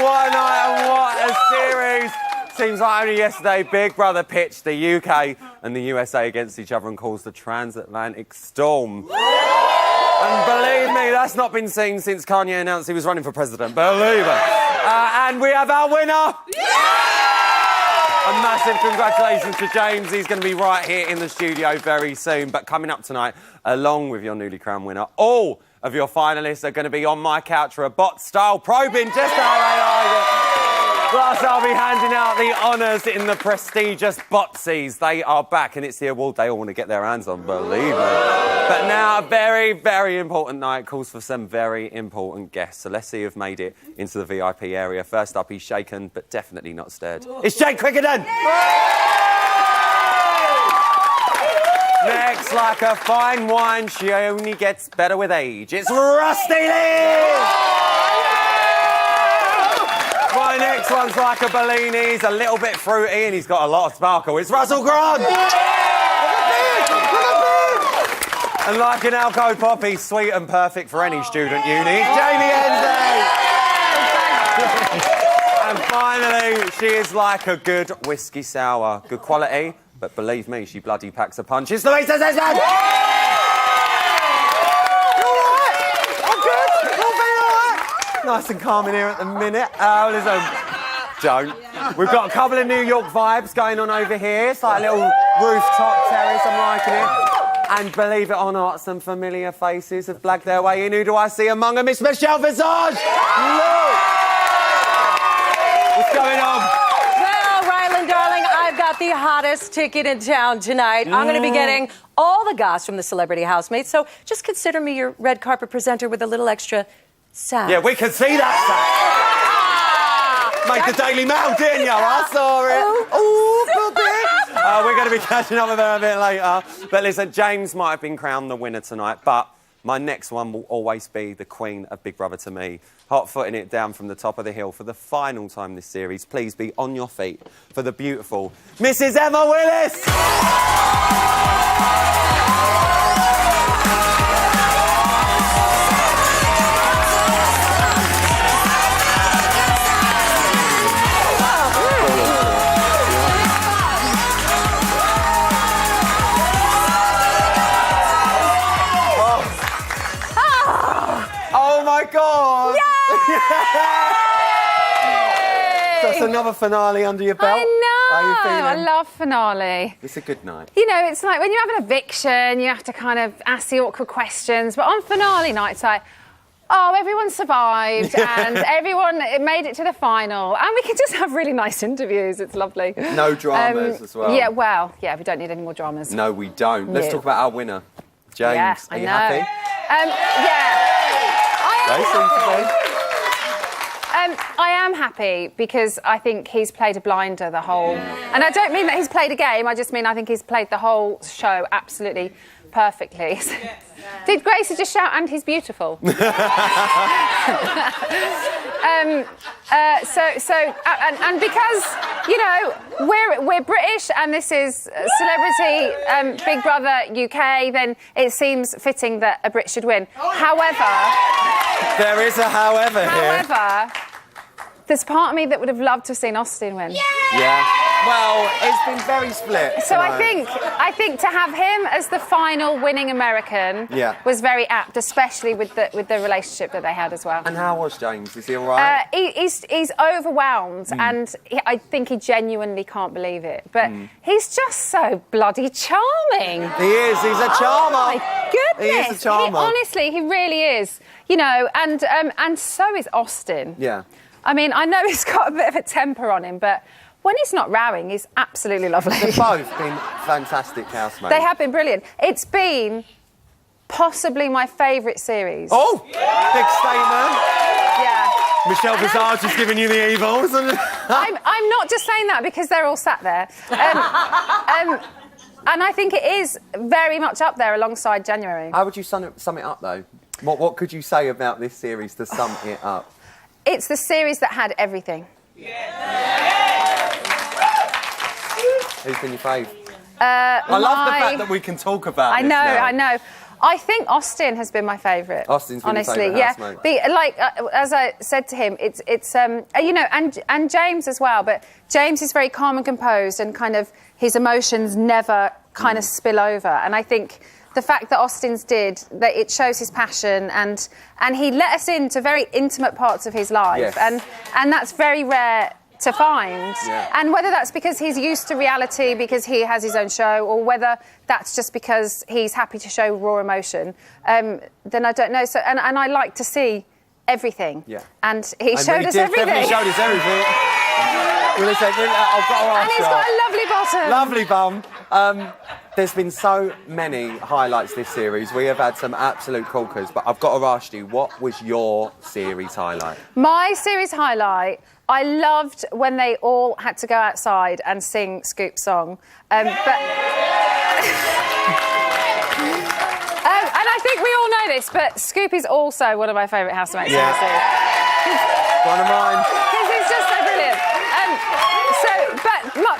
what a night and what a series. Seems like only yesterday Big Brother pitched the UK and the USA against each other and caused the transatlantic storm. And believe me, that's not been seen since Kanye announced he was running for president. Believe it. And we have our winner. A massive congratulations to James. He's going to be right here in the studio very soon. But coming up tonight, along with your newly crowned winner, all of your finalists are going to be on my couch for a bot-style probing just how they like it. Plus, I'll be handing out the honours in the prestigious Botsies. They are back, and it's the award they all want to get their hands on, believe me. But now, a very, very important night calls for some very important guests. So let's see who've made it into the VIP area. First up, he's shaken, but definitely not stirred. It's Jake Crickenden! Next, like a fine wine, she only gets better with age. It's Rusty Lee! My next one's like a Bellini. He's a little bit fruity and he's got a lot of sparkle. It's Russell Grant! And like an alco pop, he's sweet and perfect for any student uni. It's Jamie Hensley! And finally, she is like a good whiskey sour. Good quality, but believe me, she bloody packs a punch. It's Louisa Desmond! Nice and calm in here at the minute. Listen, don't. We've got a couple of New York vibes going on over here. It's like a little rooftop terrace. I'm liking it. And believe it or not, some familiar faces have blagged their way in. Who do I see among them? It's Michelle Visage! Look! What's going on? Well, Ryland, darling, I've got the hottest ticket in town tonight. I'm going to be getting all the goss from the celebrity housemates, so just consider me your red carpet presenter with a little extra sass. Yeah, we can see that sass. Made the Daily Mail, didn't you? I saw it. We're going to be catching up with her a bit later. But listen, James might have been crowned the winner tonight, but my next one will always be the queen of Big Brother to me. Hot-footing it down from the top of the hill for the final time this series. Please be on your feet for the beautiful Mrs. Emma Willis! God! That's another finale under your belt. I know. How are you feeling? I love finale. It's a good night. You know, it's like when you have an eviction, you have to kind of ask the awkward questions. But on finale night, it's like, oh, everyone survived and everyone made it to the final. And we can just have really nice interviews. It's lovely. No dramas as well. Yeah, well, yeah, we don't need any more dramas. No, we don't. Let's talk about our winner, James. Yeah, are you happy? Yeah. I I am happy because I think he's played a blinder the whole... And I don't mean that he's played a game, I just mean I think he's played the whole show absolutely perfectly. Did Gracie just shout, and he's beautiful? And because, you know, we're British and this is Celebrity Big Brother UK, then it seems fitting that a Brit should win. However... There is a however here. However, there's part of me that would have loved to have seen Austin win. Yeah. Well, it's been very split. So I think to have him as the final winning American was very apt, especially with the relationship that they had as well. And how was James? Is he all right? He's overwhelmed, and I think he genuinely can't believe it. But he's just so bloody charming. He is. He's a charmer. Oh my goodness! He is a charmer. Honestly, he really is. You know, and so is Austin. Yeah. I mean, I know he's got a bit of a temper on him, but when he's not rowing, he's absolutely lovely. They've both been fantastic housemates. They have been brilliant. It's been possibly my favourite series. Oh, big statement. Yeah. Michelle Visage is giving you the evils. I'm not just saying that because they're all sat there. And I think it is very much up there alongside January. How would you sum it up, though? What could you say about this series to sum it up? It's the series that had everything. Who's been your fave? I love the fact that we can talk about this now. I know. I think Austin has been my favourite. Austin's been your honestly, favourite housemate. As I said to him, it's you know, and James as well. But James is very calm and composed, and kind of his emotions never kind of spill over. And I think the fact that Austin's did, that it shows his passion, and he let us into very intimate parts of his life, Yes. and that's very rare to find. Yeah. And whether that's because he's used to reality because he has his own show, or whether that's just because he's happy to show raw emotion, then I don't know. So and I like to see everything. Yeah. And he showed us everything. Definitely showed us everything. Well, listen, I've got to ask And he's got a lovely bottom. Lovely bum. There's been so many highlights this series. We have had some absolute corkers, but I've got to ask you, what was your series highlight? My series highlight, I loved when they all had to go outside and sing Scoop's song. And I think we all know this, but Scoop is also one of my favourite housemates. Yeah. One of mine. Because it's just so brilliant.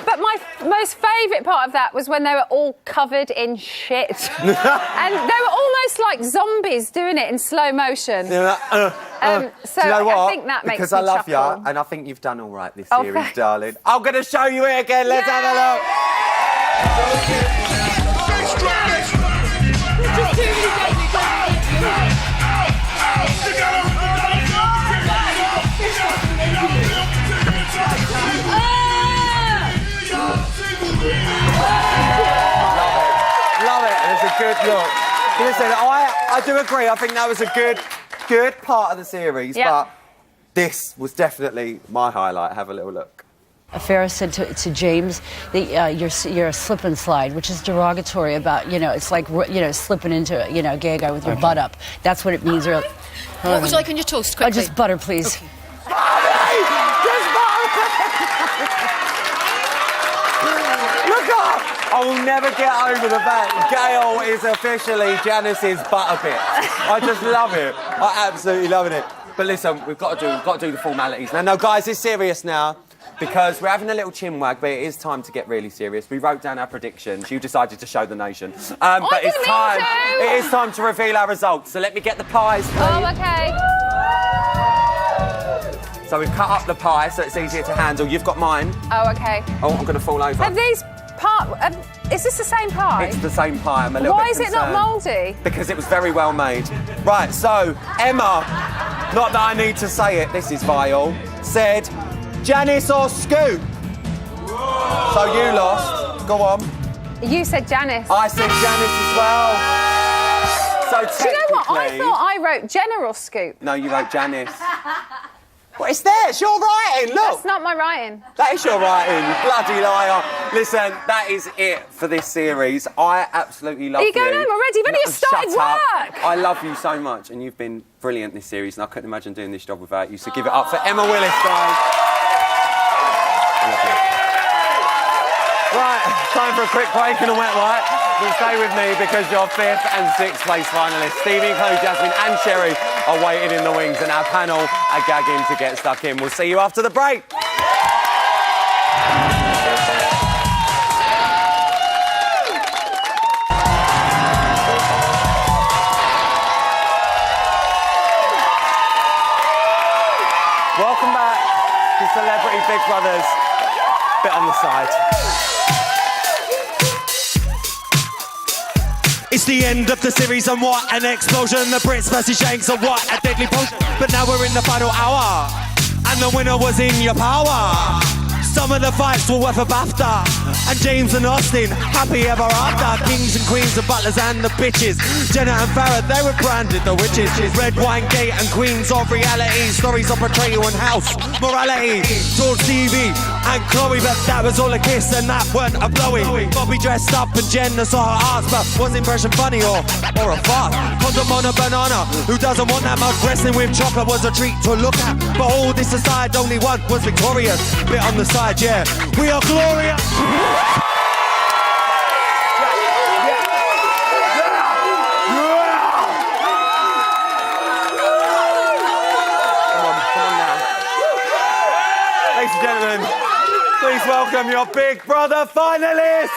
But my most favourite part of that was when they were all covered in shit. And they were almost like zombies doing it in slow motion. So Do you know what? I think that makes because me I love chuckle. you, and I think you've done all right this Oh, series, thanks. darling. I'm going to show you it again. Let's have a look. Love it. It's a good look. Listen, I do agree. I think that was a good part of the series, Yeah. but this was definitely my highlight. Have a little look. Farrah said to James that you're a slip and slide, which is derogatory about, you know, it's like, you know, slipping into, you know, a gay guy with your butt up. That's what it means. Really. What would you like on your toast, quickly? Oh, just butter, please. Okay. Look up! I will never get over the fact Gail is officially Janice's butter bit. I just love it. I absolutely love it. But listen, we've got to do the formalities now. No, guys, it's serious now because we're having a little chin wag, but it is time to get really serious. We wrote down our predictions. You decided to show the nation, but it's didn't time. mean to. It is time to reveal our results. So let me get the pies, please. Oh, okay. So we've cut up the pie so it's easier to handle. You've got mine. Oh, okay. Oh, I'm going to fall over. Have these is this the same pie? It's the same pie. I'm a little Why bit is it not concerned. mouldy? Because it was very well made. Right, so Emma, not that I need to say it, this is vile, said Janice or Scoop. So you lost. Go on. You said Janice. I said Janice as well. So Do you know what? I technically- thought I wrote General Scoop. No, you wrote Janice. Well, it's there. It's your writing. Look. That's not my writing. That is your writing, you bloody liar. Listen, that is it for this series. I absolutely love you. Are you going home already? You've only No, just started shut up. work. I love you so much, and you've been brilliant this series, and I couldn't imagine doing this job without you. So give it up for Emma Willis, guys. I love you. Right, time for a quick break and a wet wipe. But stay with me because your 5th and 6th place finalists, Stevie, Chloe, Jasmine and Sherry, are waiting in the wings, and our panel are gagging to get stuck in. We'll see you after the break. Welcome back to Celebrity Big Brothers. Bit on the side. It's the end of the series and what an explosion. The Brits versus Shanks and what a deadly potion. But now we're in the final hour and the winner was in your power. Some of the fights were worth a BAFTA. And James and Austin, happy ever after. Kings and queens, the butlers and the bitches. Jenna and Farrah, they were branded the witches. Red Wine Gate and queens of reality. Stories of betrayal and house morality. George, Stevie and Chloe, but that was all a kiss and that weren't a blowy. Bobby dressed up and Jenna saw her ass, but was impression funny or a fart? Condom on a banana, who doesn't want that much? Wrestling with chocolate was a treat to look at. But all this aside, only one was victorious. Bit on the side, yeah, we are glorious. Ladies and gentlemen, please welcome your Big Brother finalists!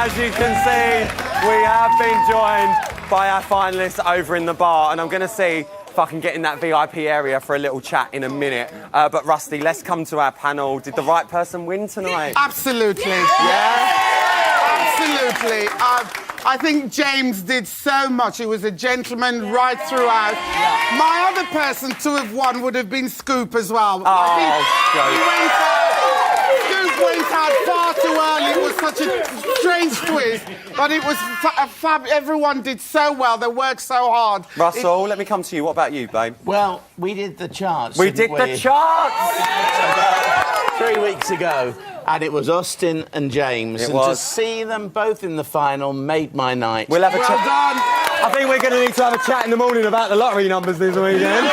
as you can see, we have been joined by our finalists over in the bar, and I'm going to see if I can get in that VIP area for a little chat in a minute. But Rusty, let's come to our panel. Did the right person win tonight? Absolutely. Yeah? Absolutely. I think James did so much. He was a gentleman right throughout. My other person to have won would have been Scoop as well. Scoop went out far too early. It was such a strange twist, but it was everyone did so well. They worked so hard. Russell, let me come to you. What about you, babe? Well, we did the charts. We did the charts! 3 weeks ago. And it was Austin and James. It and was. to see them both in the final made my night. We'll have a Well chat. done. I think we're going to need to have a chat in the morning about the lottery numbers this weekend.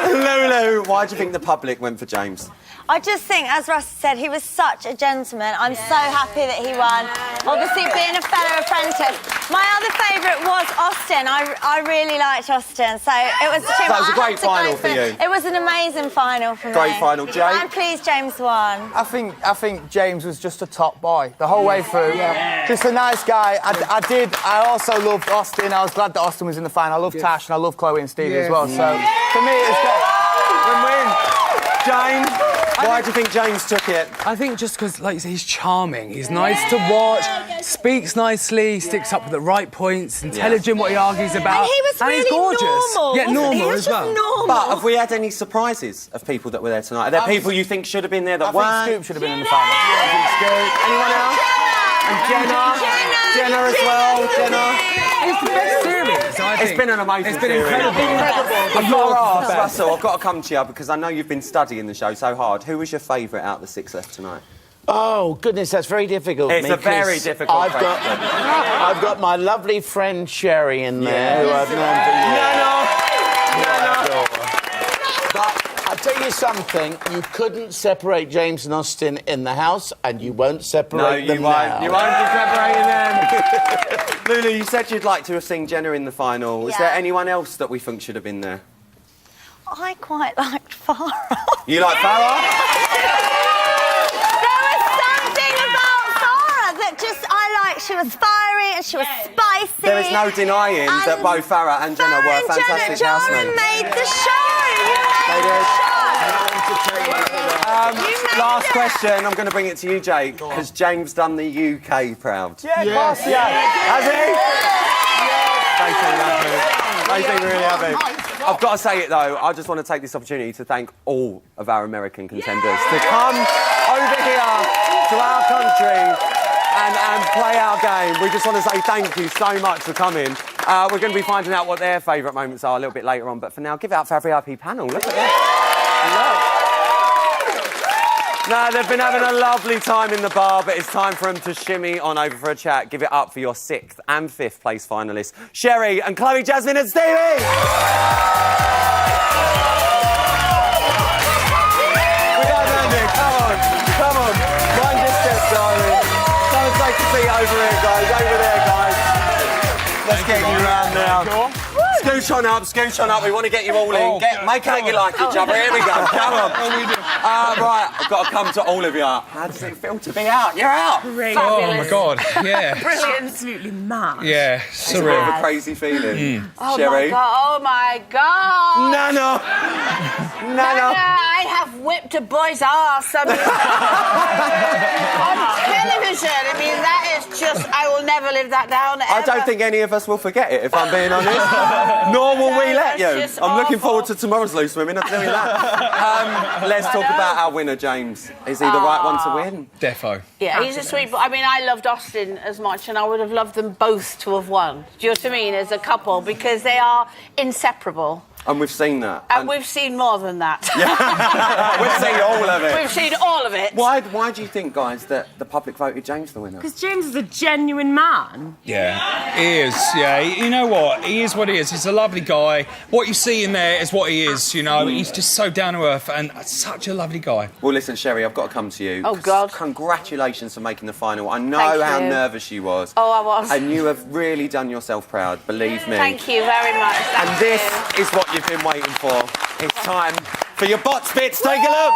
Lulu, why do you think the public went for James? I just think, as Russ said, he was such a gentleman. I'm so happy that he won. Obviously, being a fellow apprentice. My other favourite was Austin. I really liked Austin, so it was too much. That was a great final for you. It was an amazing final for me. Great final. Jay? I'm pleased James won. I think James was just a top boy the whole way through. Just a nice guy. I also loved Austin. I was glad that Austin was in the final. I love Tash and I love Chloe and Stevie as well. So for me, it was great. Win-win. James, why do you think James took it? I think just because, like you say, he's charming. He's nice to watch, speaks nicely, sticks up with the right points, intelligent what he argues about. And he was really he's gorgeous. normal. Yeah, normal he was as well. Just normal. But have we had any surprises of people that were there tonight? Are there people you think should have been there that I think weren't? Scoop should have been in the final. I think Scoop. Anyone else? And Jenna as well. Jenna. It's the best series, I think. It's been an amazing It's been series. incredible. I've got to ask, Russell, I've got to come to you because I know you've been studying the show so hard. Who was your favourite out of the 6 left tonight? Oh, goodness, that's very difficult. It's a very difficult question. I've got my lovely friend Sherry in there, who I've known for years. But I'll tell you something, you couldn't separate James and Austin in the house, and you won't separate them now. You won't be separating them. Lulu, you said you'd like to have seen Jenna in the final. Is there anyone else that we think should have been there? I quite liked Farah. You like Farah? There was something about Farah that I liked. She was fiery and she was spicy. There is no denying that both Farah and Jenna were fantastic housemates. Made the show. They did. Last question, I'm going to bring it to you, Jake. Has James done the UK proud? Yeah. Has he? They seem really happy. I've got to say it though, I just want to take this opportunity to thank all of our American contenders to come over here to our country and play our game. We just want to say thank you so much for coming. We're going to be finding out what their favourite moments are a little bit later on, but for now, give it up for our VIP panel. Look at that. No, they've been having a lovely time in the bar, but it's time for them to shimmy on over for a chat. Give it up for your 6th and 5th place finalists, Sherry and Chloe, Jasmine and Stevie! We got Andy, come on. Mind your step, darling. Come and take a seat over here, guys, over there, guys. Let's get you round now. Scooch on up. We want to get you all in. Make out you like each other. Here we go. Come on. Right, I've got to come to all of you. How does it feel to be out? You're out. Oh, my God. Yeah. Brilliant. Absolutely mad. Yeah, It's a bit of a crazy feeling. Sherry? Oh my God. Nana. I have whipped a boy's ass. I mean, on television. I mean, that is just, I will never live that down ever. I don't think any of us will forget it, if I'm being honest. Nor will we let you. I'm looking forward to tomorrow's loose women, I'll tell you that. Let's talk about our winner, James. Is he the right one to win? Defo. Yeah, he's a sweet boy. I mean, I loved Austin as much, and I would have loved them both to have won. Do you know what I mean? As a couple, because they are inseparable. And we've seen that. And we've seen more than that. We've seen all of it. We've seen all of it. Why do you think, guys, that the public voted James the winner? Because James is a genuine man. Yeah, he is. Yeah, you know what? He is what he is. He's a lovely guy. What you see in there is what he is, you know. He's just so down to earth and such a lovely guy. Well, listen, Sherry, I've got to come to you. Oh, God. Congratulations for making the final. I know Thank how you. nervous you was. Oh, I was. And you have really done yourself proud, believe me. Thank you very much. And this is what you've been waiting for. It's time for your bots bits. Take a look.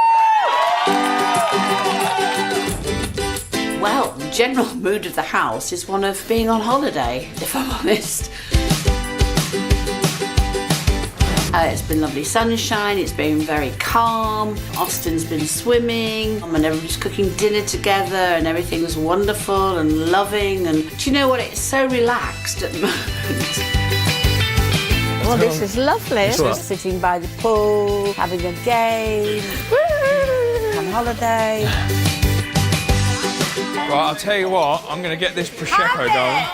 Well, the general mood of the house is one of being on holiday, if I'm honest. It's been lovely sunshine, it's been very calm, Austin's been swimming, and everybody's cooking dinner together, and everything's wonderful and loving, and do you know what, it's so relaxed at the moment. Well, this is lovely. Just sitting by the pool, having a game, on holiday. Right, I'll tell you what, I'm going to get this Prosecco going.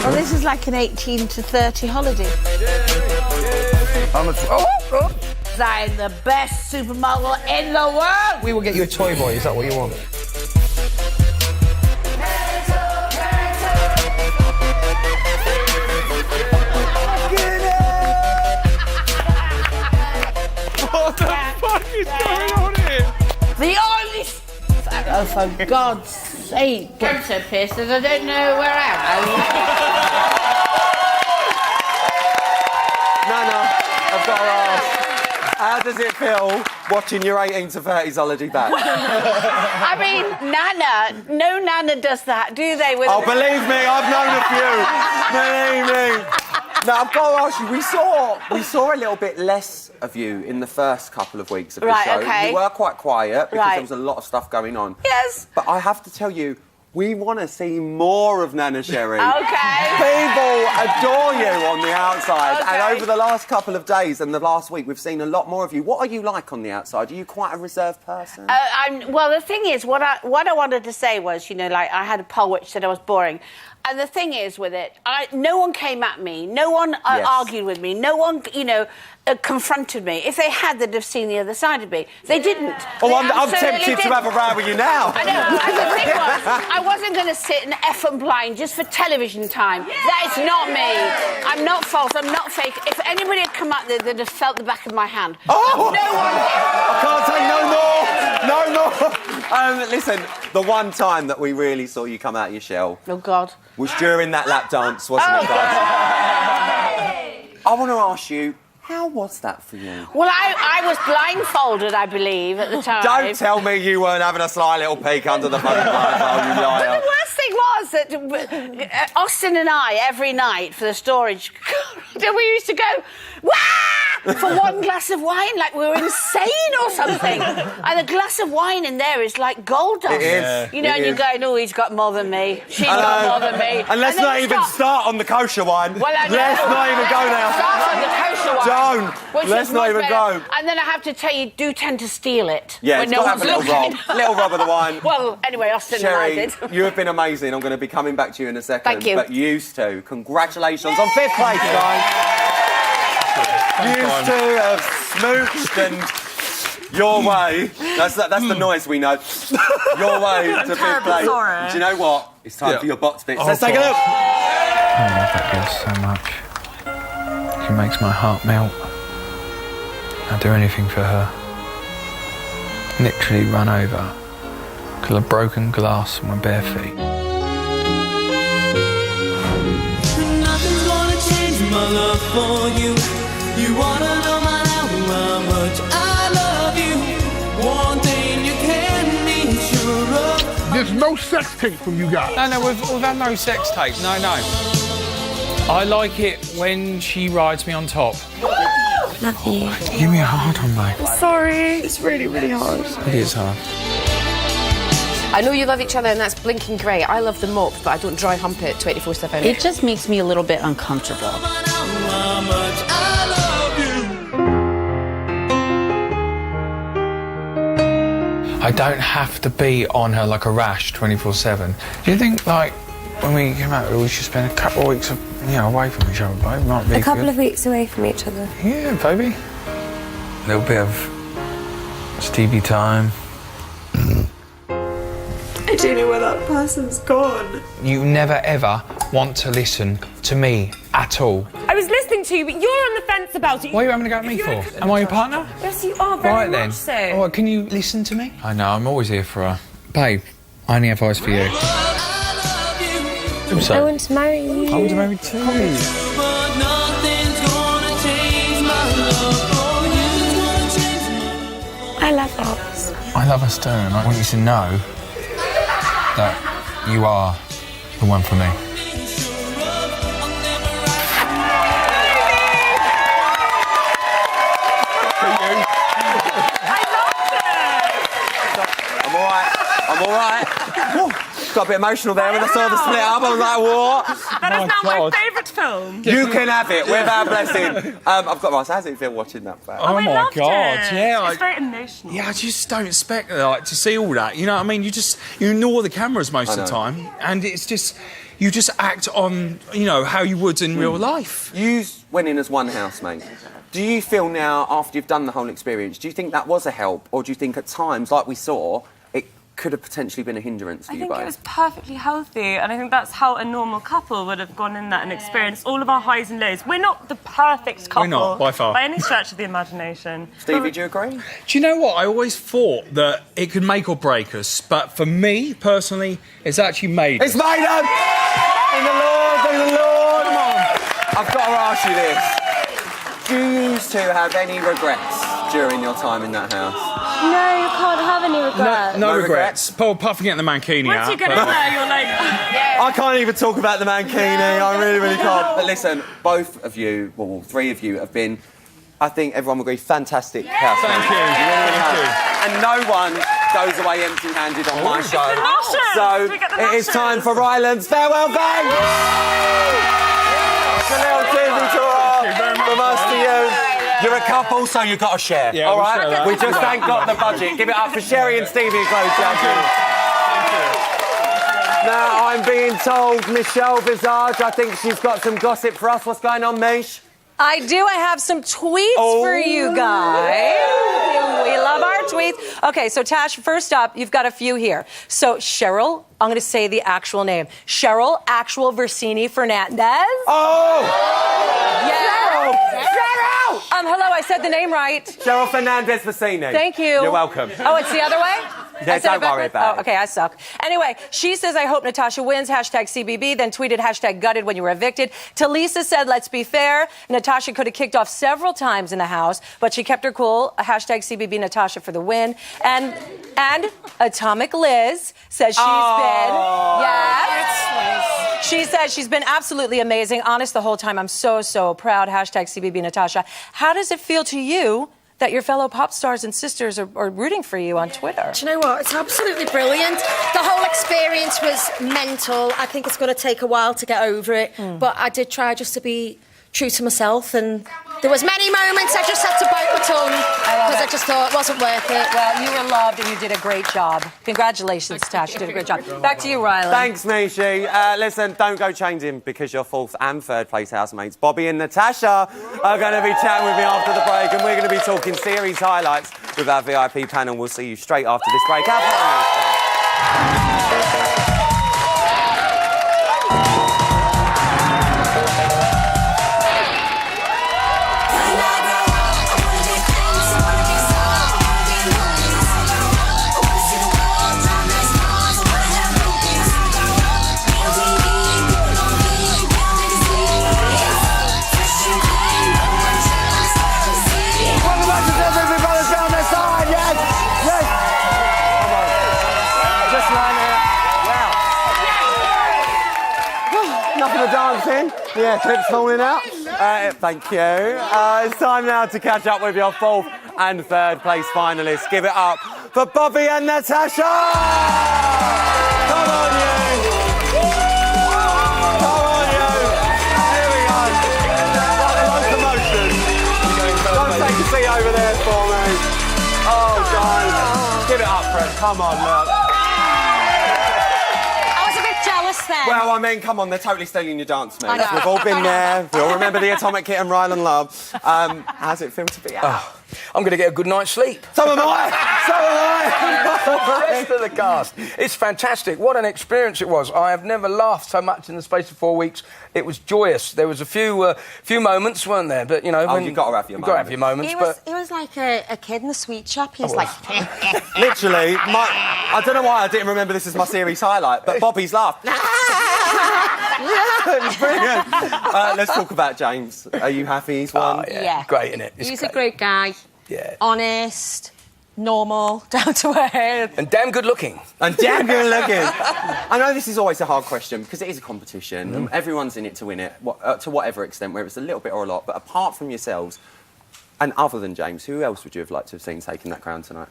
Well, this is like an 18 to 30 holiday. How much? Oh! I'm the best supermodel in the world! We will get you a toy boy, is that what you want? What the fuck is going on here? The only... Oh, for God's sake, I'm so pissed that I don't know where I am. Nana, I've got to ask, how does it feel watching your 18 to 30s holiday back? I mean, Nana, no Nana does that, do they? With Believe me, I've known a few. Believe me. Now, I've got to ask you, we saw a little bit less of you in the first couple of weeks of the show. Okay. You were quite quiet because there was a lot of stuff going on. Yes. But I have to tell you, we want to see more of Nana Sherry. Okay. People adore you on the outside. Okay. And over the last couple of days and the last week, we've seen a lot more of you. What are you like on the outside? Are you quite a reserved person? Well, the thing is, what I wanted to say was, you know, like, I had a poll which said I was boring. And the thing is with it, no one came at me, no one argued with me, no one, you know, confronted me. If they had, they'd have seen the other side of me. They didn't. Oh, I'm tempted to have a row with you now. I know. And the thing was, I wasn't going to sit and F and blind just for television time. That is not me. I'm not false, I'm not fake. If anybody had come out there, they'd have felt the back of my hand. Oh! No one I can't take no more! Listen, the one time that we really saw you come out of your shell... Oh, God. ...was during that lap dance, wasn't it, guys? I want to ask you, how was that for you? Well, I was blindfolded, I believe, at the time. Don't tell me you weren't having a sly little peek under the fucking blindfold, you liar. The worst thing was that Austin and I, every night for the storage, we used to go, wah! For one glass of wine, like we were insane or something. And a glass of wine in there is like gold dust. It is. You know, and you're going, oh, he's got more than me. She's got more than me. And let's not even start on the kosher one. Well, I know. Let's not even go now. Start on the kosher one. Don't. Let's not even go. And then I have to tell you, do tend to steal it. Yeah, when it's got to have a little rob. Little rob of the wine. Well, anyway, Austin Sherry, and I did. you have been amazing. I'm going to be coming back to you in a second. Thank you. But used to. Congratulations on 5th place, guys. Used to have smooched and your way. That's the noise we know. Your way to 5th place. Do you know what? It's time for your box bits. Let's take a look. I love that girl so much. She makes my heart melt. I'd do anything for her. Literally run over because of broken glass on my bare feet. Nothing's gonna change my love for you. You wanna know how much I love you. One thing you can be sure of. There's no sex tape from you guys. No, we've had no sex tape. No. I like it when she rides me on top. Love you. Give me a hard one, mate. I'm sorry. It's really, really hard. It is hard. I know you love each other and that's blinking great. I love the mop, but I don't dry hump it 24/7. It just makes me a little bit uncomfortable. How much I love you. I don't have to be on her like a rash 24/7. Do you think, like, when we come out, we should spend a couple of weeks, away from each other, babe? Might be A couple good. of weeks away from each other. Yeah, baby. A little bit of Stevie time. I don't know where that person's gone. You never ever want to listen to me at all. I was listening to you, but you're on the fence about it. What are you having a go at me for? Am I your partner? Yes, you are, very Right then. much so. All right, can you listen to me? I know, I'm always here for her. Babe, I only have eyes for you. I want to marry you. I want to marry you too. But nothing's gonna change my love. I love us. I love us too, and I want you to know that you are the one for me. I'm all right. Got a bit emotional there when I saw the split up. I was like, what? That is now my favourite film. You can have it with our blessing. I've got my. How does it feel watching that back? Oh, my God! It. Yeah, it's very emotional. Yeah, I just don't expect to see all that. You know what I mean? You ignore the cameras most of the time, and it's just you just act on how you would in real life. You went in as one housemate. Do you feel now, after you've done the whole experience, do you think that was a help, or do you think at times, like we saw, it could have potentially been a hindrance for you both? I think it was perfectly healthy, and I think that's how a normal couple would have gone in that and experienced all of our highs and lows. We're not the perfect couple. We're not, by far. By any stretch of the imagination. Stevie, do you agree? Do you know what? I always thought that it could make or break us, but for me, personally, it's actually made us. It's made us! Thank the Lord, thank the Lord! Come on. I've got to ask you this. Do you two have any regrets during your time in that house? No, you can't have any regrets. No regrets. Paul puffing at the mankini Once you get in there, you're like... I can't even talk about the mankini. I really, really can't. But listen, both of you, well, three of you have been, I think everyone will agree, fantastic housemates. Thank you. You really, really Thank have. And no one goes away empty-handed on my show. So it is time for Ryland's farewell bang! It's a little TV tour from us to you. You're a couple, so you've got to share. Yeah, all we'll right? share that. We just ain't got the budget. Give it up for Sherry and Stevie and Chloe Jackson. Now, I'm being told Michelle Visage, I think she's got some gossip for us. What's going on, Mish? I do. I have some tweets for you guys. We love our tweets. Okay, so Tash, first up, you've got a few here. So Cheryl, I'm going to say the actual name. Cheryl Actual Versini Fernandez. Oh! Yeah. Cheryl! Hello, I said the name right. Cheryl Fernandez Versini. Thank you. You're welcome. Oh, it's the other way? Yeah, don't worry about it. Oh, okay, I suck. Anyway, she says, I hope Natasha wins, hashtag CBB, then tweeted hashtag gutted when you were evicted. Talisa said, let's be fair. Natasha could have kicked off several times in the house, but she kept her cool. Hashtag CBB Natasha for the win. And Atomic Liz says she's been... Yes. She says she's been absolutely amazing. Honest the whole time. I'm so, so proud. Hashtag CBB Natasha. How does it feel to you that your fellow pop stars and sisters are rooting for you on Twitter? Do you know what? It's absolutely brilliant. The whole experience was mental. I think it's going to take a while to get over it, but I did try just to be true to myself, and there was many moments I just had to bite my tongue because I just thought it wasn't worth it. Well, you were loved and you did a great job. Congratulations, Tash. You did a great job. Back to you, Ryland. Thanks, Mishi. Listen, don't go changing because your fourth and third place housemates, Bobby and Natasha, are going to be chatting with me after the break, and we're going to be talking series highlights with our VIP panel. We'll see you straight after this break. Have fun. Dancing. Yeah, clips falling out. Thank you. It's time now to catch up with your fourth and third place finalists. Give it up for Bobby and Natasha! Come on, you! Come on, you! Here we go. Like the locomotion. Don't take a seat over there for me. Oh, guys. Give it up, Fred. Come on, look. Then. Well, I mean, come on, they're totally stealing your dance moves. I know. We've all been there. We all remember the Atomic Kit and Ryland Love. How's it feel to be out? I'm going to get a good night's sleep. So am I! So am The rest of the cast. It's fantastic. What an experience it was. I have never laughed so much in the space of 4 weeks. It was joyous. There was a few moments, weren't there? But, you know... Oh, you've got to have your moments. You've got to have your moments, He was like a kid in the sweet shop. He was like... Literally, I don't know why I didn't remember this as my series highlight, but Bobby's laugh. It was brilliant. Let's talk about James. Are you happy he's won? Oh, yeah. Great, innit? He's a great guy. Yeah. Honest. normal, down to earth. And damn good looking. And damn good looking. I know this is always a hard question because it is a competition and everyone's in it to win it, to whatever extent, whether it's a little bit or a lot. But apart from yourselves, and other than James, who else would you have liked to have seen taking that crown tonight?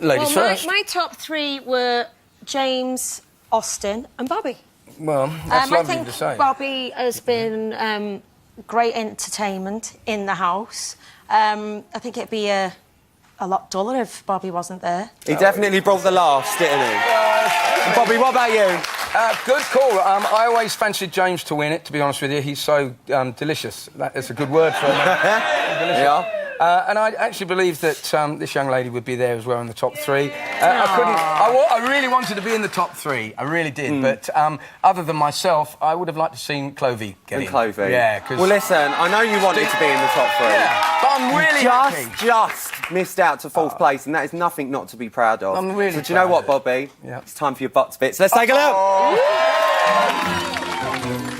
Ladies first. My top three were James, Austin, and Bobby. Well, that's I lovely think to say. Bobby has been great entertainment in the house. I think it'd be a lot duller if Bobby wasn't there. He definitely brought the laughs, didn't he? Bobby, what about you? Good call. I always fancied James to win it, to be honest with you. He's so delicious. That is a good word for him. Yeah. And I actually believe that this young lady would be there as well in the top three. I really wanted to be in the top three. I really did. But other than myself, I would have liked to see Clovey get in. Clovey. Yeah. Well, listen, I know you wanted to be in the top three. Yeah, but I'm really happy. Just missed out to fourth place, and that is nothing not to be proud of. I'm really So do you know what, Bobby? Yeah. It's time for your butts bits. Let's take a look.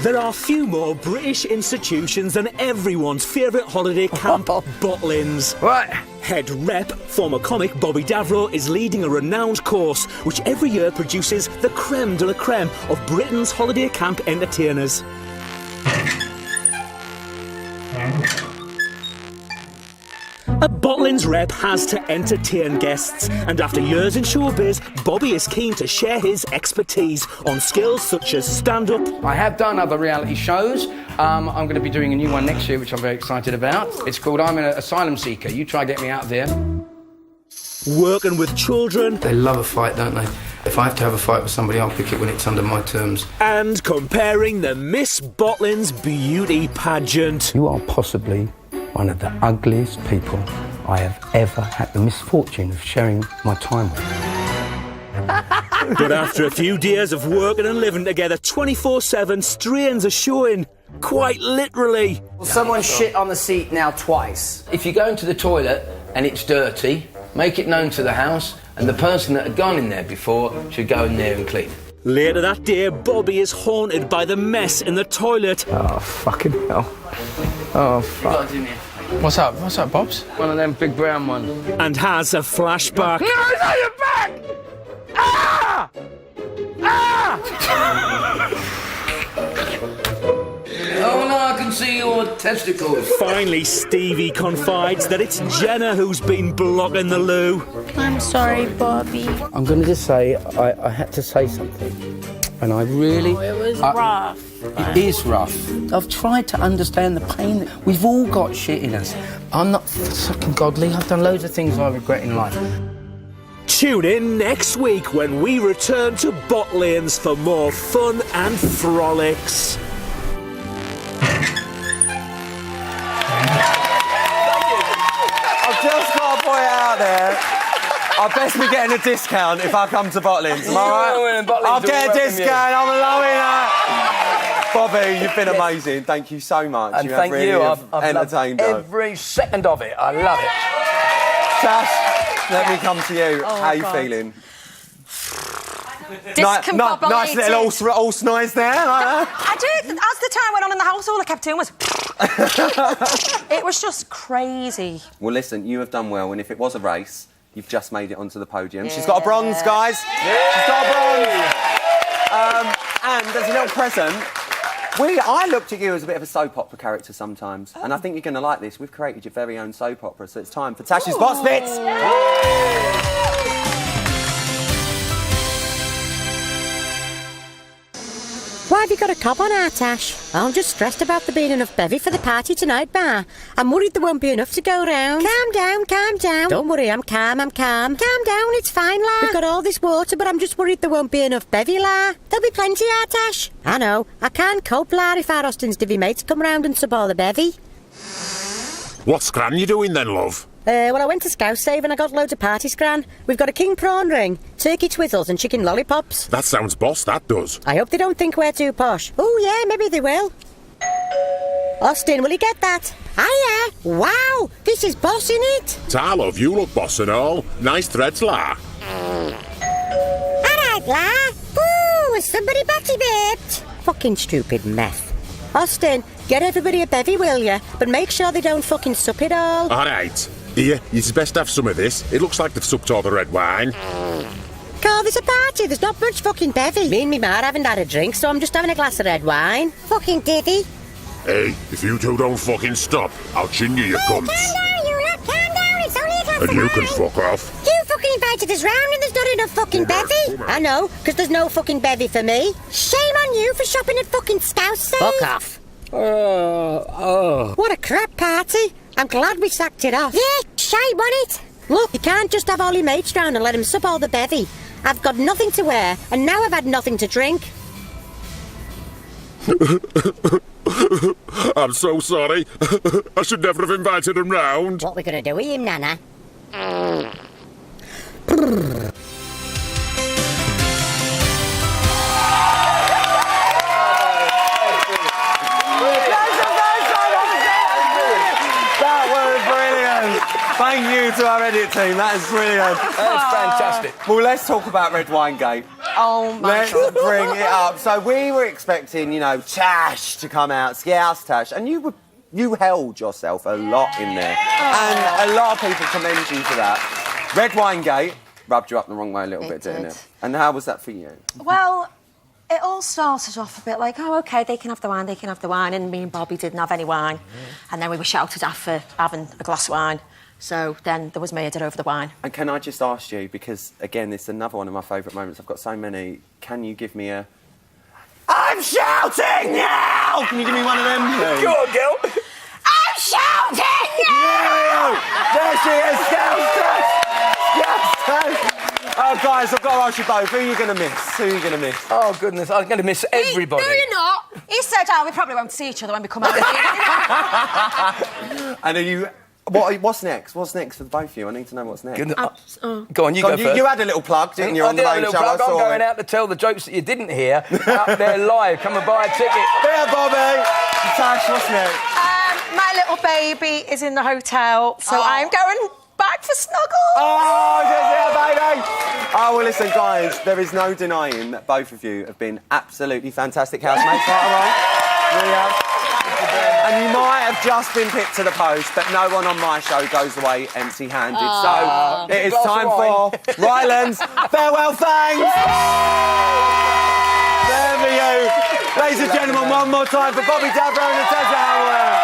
There are few more British institutions than everyone's favourite holiday camp, Butlins. What? Head rep, former comic Bobby Davro, is leading a renowned course which every year produces the creme de la creme of Britain's holiday camp entertainers. A Butlins rep has to entertain guests, and after years in showbiz, Bobby is keen to share his expertise on skills such as stand-up. I have done other reality shows. I'm going to be doing a new one next year, which I'm very excited about. It's called I'm an Asylum Seeker. You try to get me out of there. Working with children. They love a fight, don't they? If I have to have a fight with somebody, I'll pick it when it's under my terms. And comparing the Miss Butlins beauty pageant. You are possibly one of the ugliest people I have ever had the misfortune of sharing my time with. But after a few days of working and living together 24/7, strains are showing. Quite literally. Someone shit on the seat now twice. If you go into the toilet and it's dirty, make it known to the house, and the person that had gone in there before should go in there and clean. Later that day, Bobby is haunted by the mess in the toilet. Oh, fucking hell. Oh, fuck. What's up? What's up, Bobs? One of them big brown ones. And has a flashback. No, it's on your back! Ah! Ah! Oh, no, I can see your testicles. Finally, Stevie confides that it's Jenna who's been blocking the loo. I'm sorry, Bobby. I'm going to just say, I had to say something. And I really... It was rough. It is rough. I've tried to understand the pain. We've all got shit in us. I'm not fucking godly. I've done loads of things I regret in life. Tune in next week when we return to Butlins for more fun and frolics. I've just got to point out there, I'll best be getting a discount if I come to Butlins, am I right? I'll get a discount, I'm loving that. Bobby, you've been amazing. Thank you so much. And you thank have really you. I've entertained loved us. every second of it. I love it. Tash, let me come to you. Oh, How are you God. feeling? Discombobulated. Nice little all noise there. Like that. I did. As the time went on in the house, all I kept doing was... It was just crazy. Well, listen, you have done well, and if it was a race, you've just made it onto the podium. She's got a bronze, guys. She's got a bronze. And there's a little present. I looked at you as a bit of a soap opera character sometimes, and I think you're going to like this. We've created your very own soap opera, so it's time for Tash's Boss Bits. Why have you got a cob on our Tash? I'm just stressed about there being enough bevy for the party tonight, Bar. I'm worried there won't be enough to go round. Calm down, calm down. Don't worry, I'm calm. Calm down, it's fine, La. We've got all this water, but I'm just worried there won't be enough bevy, La. There'll be plenty, our Tash. I know. I can't cope, La, if our Austin's divvy mates come round and sub all the bevy. What scran you doing then, love? Well, I went to Scousave and I got loads of party scran. We've got a king prawn ring, turkey twizzles and chicken lollipops. That sounds boss, that does. I hope they don't think we're too posh. Oh, yeah, maybe they will. Austin, will you get that? Hiya! Wow, this is boss, innit? Ta, love, you look boss and all. Nice threads, La. Alright, La. Ooh, has somebody batty babed? Fucking stupid meth. Austin, get everybody a bevy, will ya? But make sure they don't fucking sup it all. Alright. Here, it's best to have some of this. It looks like they've sucked all the red wine. Carl, there's a party. There's not much fucking bevy. Me and me ma haven't had a drink, so I'm just having a glass of red wine. Fucking divvy. Hey, if you two don't fucking stop, I'll chin you, you cunts. Calm down, you lot. Calm down. It's only a glass And of you wine. can fuck off. You fucking invited us round and there's not enough fucking bevy. I know, because there's no fucking bevy for me. Shame on you for shopping at fucking Scouse. Fuck off. What a crap party. I'm glad we sacked it off. Yeah, shame on it. Look, you can't just have all your mates round and let them sup all the bevy. I've got nothing to wear, and now I've had nothing to drink. I'm so sorry. I should never have invited him round. What we gonna do with him, Nana? That was brilliant. Thank you to our edit team. That is brilliant. That's fantastic. Well, let's talk about Red Wine Gate. Oh my Let's God. bring it up. So we were expecting, you know, Tash to come out, Scouse Tash, and you held yourself a lot in there. And a lot of people commend you for that. Red Wine Gate rubbed you up the wrong way a little bit, didn't it? And how was that for you? Well, it all started off a bit like, oh, OK, they can have the wine, and me and Bobby didn't have any wine. And then we were shouted at for having a glass of wine. So then there was me, I did over the wine. And can I just ask you, because, again, this is another one of my favourite moments, I've got so many, can you give me a... I'm shouting now! Can you give me one of them? Go on, girl. I'm shouting! Yeah! There she is, Scouse Tash! Oh, guys, I've got to ask you both, who are you going to miss? Who are you going to miss? Oh, goodness, I'm going to miss everybody. No, you're not. He said, we probably won't see each other when we come out. And are you... What's next? What's next for both of you? I need to know what's next. Go on, you go first. You had a little plug, didn't you, I on did the have a main little show? plug. I'm going out to tell the jokes that you didn't hear up there live. Come and buy a ticket. There, Bobby. Tash, what's next? My little baby is in the hotel, so I'm going back for Snuggle. Oh, yeah, baby. Oh, well, listen, guys, there is no denying that both of you have been absolutely fantastic housemates, right or wrong? Really have. And you might have just been picked to the post, but no one on my show goes away empty-handed. So it is time for Ryland's farewell thanks. There for you. Ladies and gentlemen, one more time for Bobby Dabro and Natasha Howard.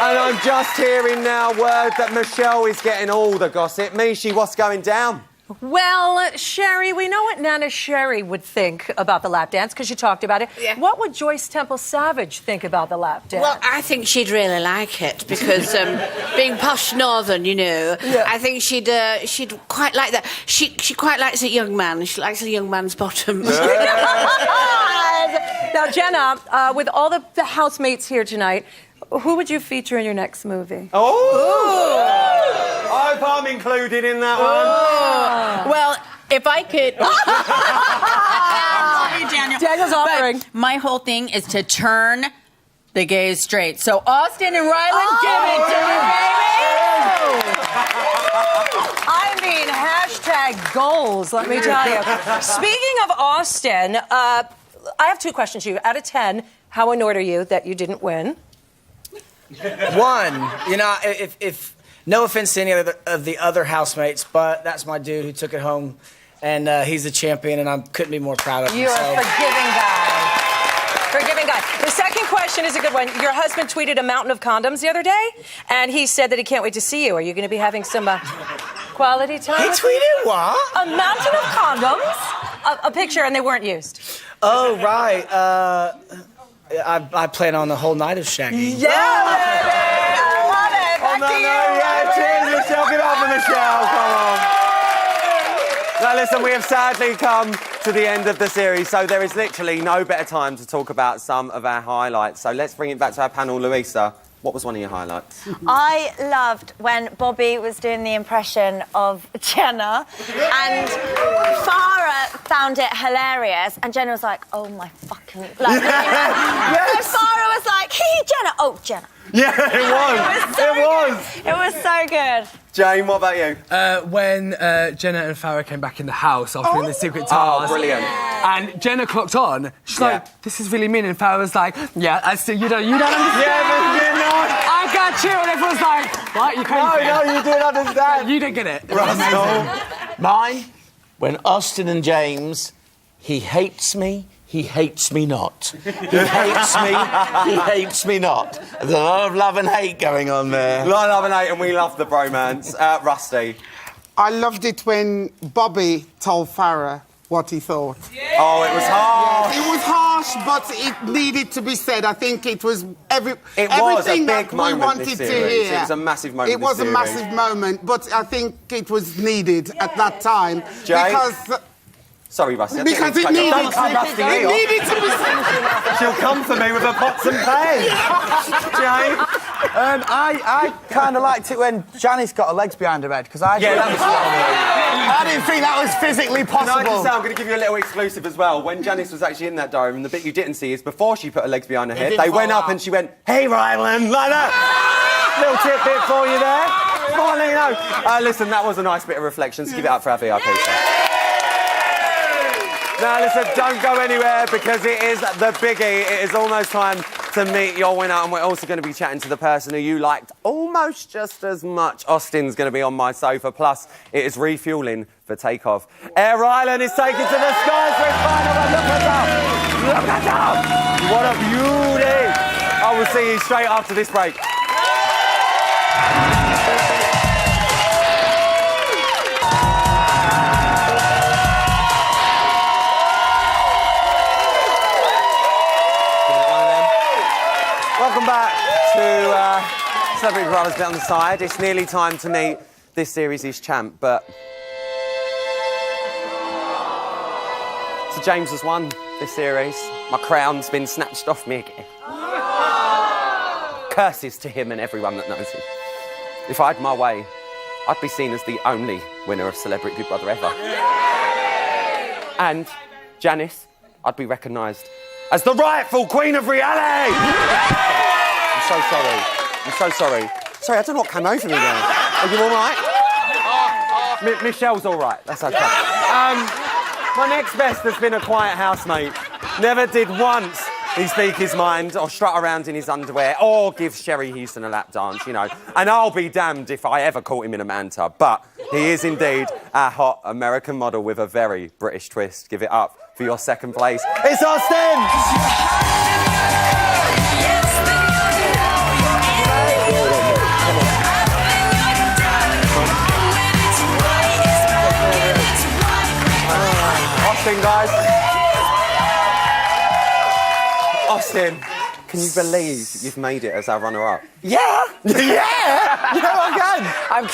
And I'm just hearing now word that Michelle is getting all the gossip. Mishi, what's going down? Well, Sherry, we know what Nana Sherry would think about the lap dance because you talked about it. Yeah. What would Joyce Temple Savage think about the lap dance? Well, I think she'd really like it because being posh northern, you know, I think she'd quite like that. She quite likes a young man. She likes a young man's bottom. Now, Jenna, with all the housemates here tonight, who would you feature in your next movie? I hope I'm included in that one. Well, if I could... Daniel's offering. But my whole thing is to turn the gays straight. So Austin and Ryland, give it to me, baby! I mean, hashtag goals, let me tell you. Speaking of Austin, I have two questions for you. Out of 10, how annoyed are you that you didn't win? 1. You know, if no offense to any of the other housemates, but that's my dude who took it home, and he's the champion, and I couldn't be more proud of him. You're a forgiving guy. Forgiving guy. The second question is a good one. Your husband tweeted a mountain of condoms the other day, and he said that he can't wait to see you. Are you going to be having some quality time? He tweeted what? A mountain of condoms. A picture, and they weren't used. Oh, right. I plan on the whole night of shagging. Yeah, baby! I love it. Back to you. Yeah, cheers, Michelle. Give it up for Michelle. Come on. Now, listen, we have sadly come to the end of the series, so there is literally no better time to talk about some of our highlights. So let's bring it back to our panel. Louisa, what was one of your highlights? I loved when Bobby was doing the impression of Jenna and Farah found it hilarious and Jenna was like, oh my fucking... Like, Yes. So Farah was like, hey, Jenna. Oh, Jenna. Yeah, it was. It was so good. Jane, what about you? When Jenna and Farah came back in the house after doing the secret task. Oh, brilliant. And Jenna clocked on. She's like, this is really mean. And Farah was like, yeah, I see, you don't understand. Yeah, but you know. I got I cheer and everyone's like, what, you crazy? No, you didn't understand. You didn't get it. Mine, when Austin and James, he hates me not. He hates me, he hates me not. There's a lot of love and hate going on there. A lot of love and hate, and we love the bromance. Rusty. I loved it when Bobby told Farrah what he thought. Oh, it was harsh. It was harsh, but it needed to be said. I think it was everything big that we moment wanted this to series. hear. It was a massive moment. It was this a series. massive moment, but I think it was needed at that time Jay? because. Sorry, Rusty. Because it needed Don't cut Rusty it off. needed to be said. She'll come for me with her pots and pans. Jay? I kind of liked it when Janice got her legs behind her head, because I didn't think that was physically possible. No, I'm going to give you a little exclusive as well. When Janice was actually in that diary room, the bit you didn't see is before she put her legs behind her head, they went up and she went, "Hey, Ryland," like that. Little tidbit for you there. Come on, let you know. Listen, that was a nice bit of reflection. So give it up for our VIP. Now, listen, don't go anywhere because it is the biggie. It is almost time to meet your winner, and we're also going to be chatting to the person who you liked almost just as much. Austin's going to be on my sofa, plus it is refuelling for takeoff. Air Island is taken to the skies for its final run. Look at that! Look at that! What a beauty! I will see you straight after this break. Welcome back to Celebrity Brothers Bit on the Side. It's nearly time to meet this series' champ, but... So James has won this series. My crown's been snatched off me again. Curses to him and everyone that knows him. If I had my way, I'd be seen as the only winner of Celebrity Big Brother ever. And Janice, I'd be recognised as the rightful queen of reality! I'm so sorry. I'm so sorry. Sorry, I don't know what came over me there. Are you all right? Michelle's all right. That's okay. My next best has been a quiet housemate. Never did once he speak his mind or strut around in his underwear or give Sherry Houston a lap dance, you know. And I'll be damned if I ever caught him in a man tub. But he is indeed a hot American model with a very British twist. Give it up for your second place. It's Austin! Austin, guys. Austin, can you believe you've made it as our runner-up? Yeah! Yeah! You know, I can! I'm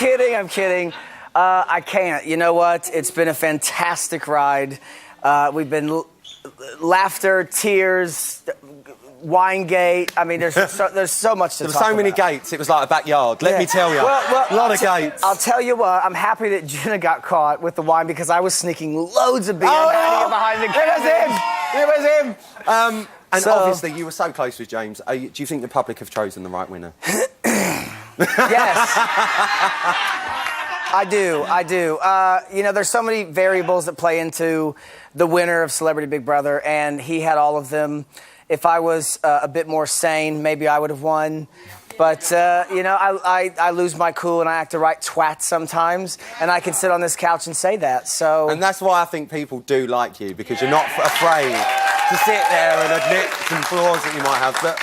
kidding. I can't. You know what? It's been a fantastic ride. We've been laughter, tears, Winegate. I mean, there's so much to talk about. There were so many gates, it was like a backyard. Let me tell you. A lot of gates. I'll tell you what, I'm happy that Jenna got caught with the wine because I was sneaking loads of beer behind the It was him! And obviously, you were so close with James. Do you think the public have chosen the right winner? Yes. I do. You know, there's so many variables that play into the winner of Celebrity Big Brother, and he had all of them. If I was a bit more sane, maybe I would have won. But, you know, I lose my cool and I act a right twat sometimes, and I can sit on this couch and say that, so... And that's why I think people do like you, because you're not afraid to sit there and admit some flaws that you might have. But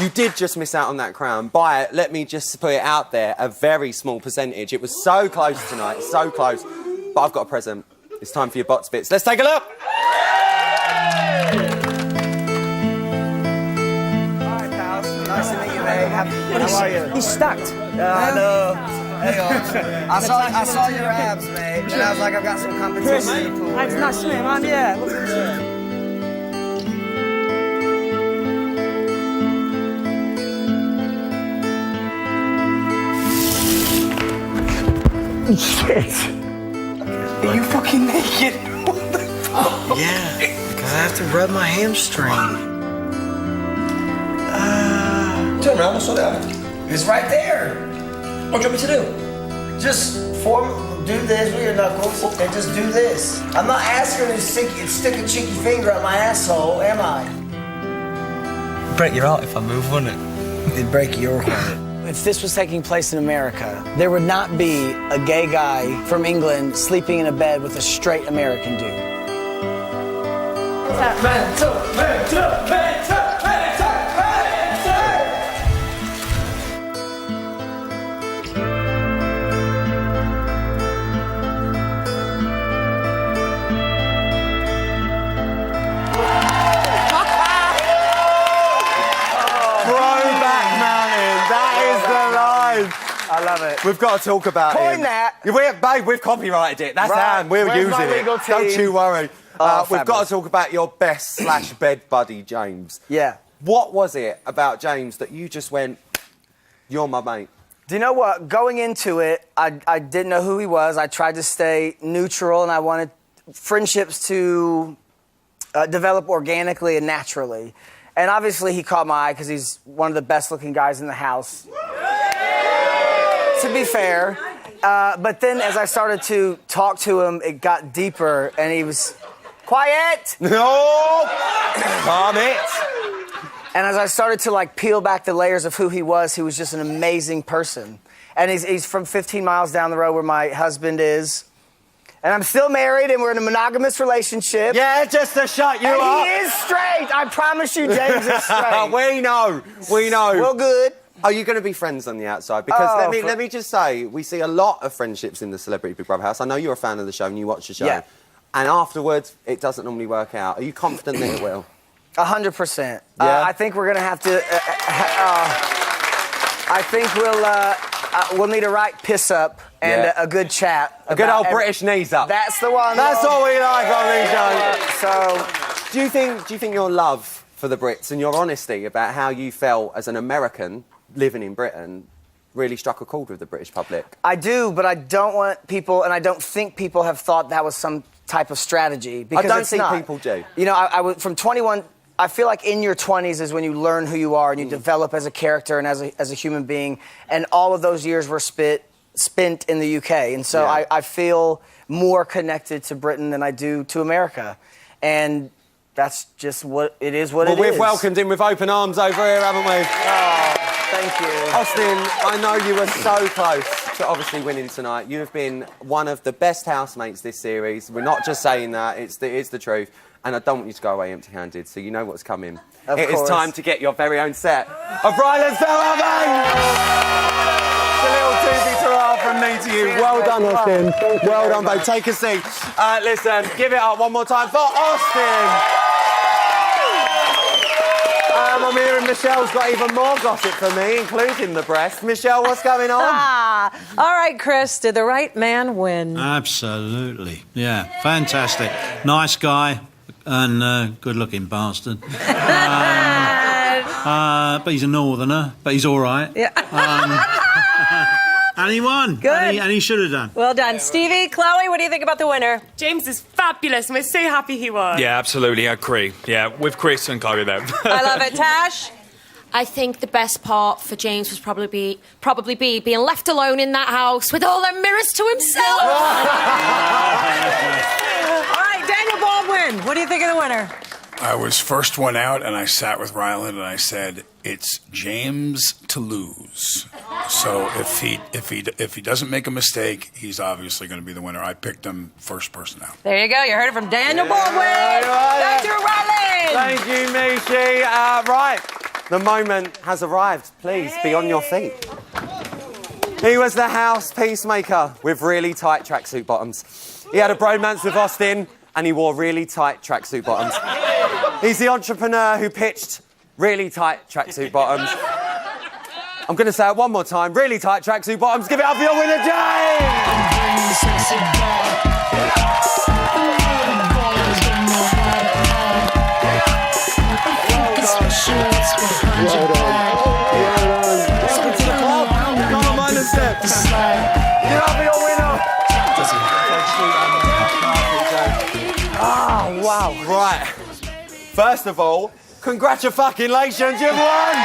you did just miss out on that crown by, let me just put it out there, a very small percentage. It was so close tonight, so close. But I've got a present. It's time for your box bits. Let's take a look! Nice to meet you, mate. How are you? He's stacked. I know. Hang on. I saw your abs, mate. And I was like, I've got some competition in the pool. It's nice to meet you, man. Yeah. Look at Shit. Are you fucking naked? What the fuck? Yeah, because I have to rub my hamstring. Turn around, I saw that. It's right there. What do you want me to do? Just do this with your knuckles and just do this. I'm not asking you to stick a cheeky finger up my asshole, am I? Break your heart if I move, wouldn't it? It'd break your heart. If this was taking place in America, there would not be a gay guy from England sleeping in a bed with a straight American dude. I love it. We've got to talk about Coin him. that. Babe, we've copyrighted it. That's Right. Anne. We're Where's using my it. legal Don't team? you worry. Oh, we've got fabulous. to talk about your best / bed buddy, James. Yeah. What was it about James that you just went, you're my mate? Do you know what? Going into it, I didn't know who he was. I tried to stay neutral, and I wanted friendships to develop organically and naturally. And obviously, he caught my eye because he's one of the best-looking guys in the house. To be fair. But then as I started to talk to him, it got deeper, and he was... Quiet! No! Calm it! And as I started to, like, peel back the layers of who he was just an amazing person. And he's from 15 miles down the road where my husband is. And I'm still married, and we're in a monogamous relationship. Yeah, just to shut you and up. He is straight. I promise you, James is straight. We know. Well, good. Are you going to be friends on the outside? Because let me just say, we see a lot of friendships in the Celebrity Big Brother house. I know you're a fan of the show and you watch the show. Yeah. And afterwards, it doesn't normally work out. Are you confident that it will? 100%. Yeah? I think we're going to have to... I think we'll need a right piss up and a good chat. A good old British knees up. That's the one. That's all we like on these shows. So... Do you think your love for the Brits and your honesty about how you felt as an American living in Britain really struck a chord with the British public? I do, but I don't want people, and I don't think people have thought that was some type of strategy. Because I don't it's think not. people do. You know, I was from 21. I feel like in your 20s is when you learn who you are and you develop as a character and as a human being. And all of those years were spent in the UK, and so I feel more connected to Britain than I do to America, and that's just what it is. Well, we've welcomed him with open arms over here, haven't we? Oh, thank you. Austin, I know you were so close to obviously winning tonight. You have been one of the best housemates this series. We're not just saying that, it's the truth. And I don't want you to go away empty-handed, so you know what's coming. It is time to get your very own set of Ryland's It's a little toothy ta from me to you. Well done, Austin. Well done, babe. Take a seat. Listen, give it up one more time for Austin. I'm hearing Michelle's got even more gossip for me, including the breast. Michelle, what's going on? All right, Chris, did the right man win? Absolutely. Yeah, fantastic. Nice guy and good-looking bastard. But he's a northerner, but he's all right. Yeah. And he won. Good. And he should have done. Well done. Stevie, Chloe, what do you think about the winner? James is fabulous, and we're so happy he won. Yeah, absolutely. I agree. Yeah, with Chris and Chloe there. I love it. Tash? I think the best part for James was probably be being left alone in that house with all the mirrors to himself. All right, Daniel Baldwin, what do you think of the winner? I was first one out, and I sat with Ryland, and I said, "It's James to lose." So if he doesn't make a mistake, he's obviously going to be the winner. I picked him first person out. There you go. You heard it from Daniel Baldwin. Dr. Ryland. Thank you, Mishi. Right, the moment has arrived. Please be on your feet. He was the house peacemaker with really tight tracksuit bottoms. He had a bromance with Austin, and he wore really tight tracksuit bottoms. He's the entrepreneur who pitched really tight tracksuit bottoms. I'm going to say it one more time. Really tight tracksuit bottoms. Give it up for your winner, James! Well done. Welcome to the club. Come on, mind the steps. Give it up for your winner. Oh, wow. Right. First of all, congratulations, you've won!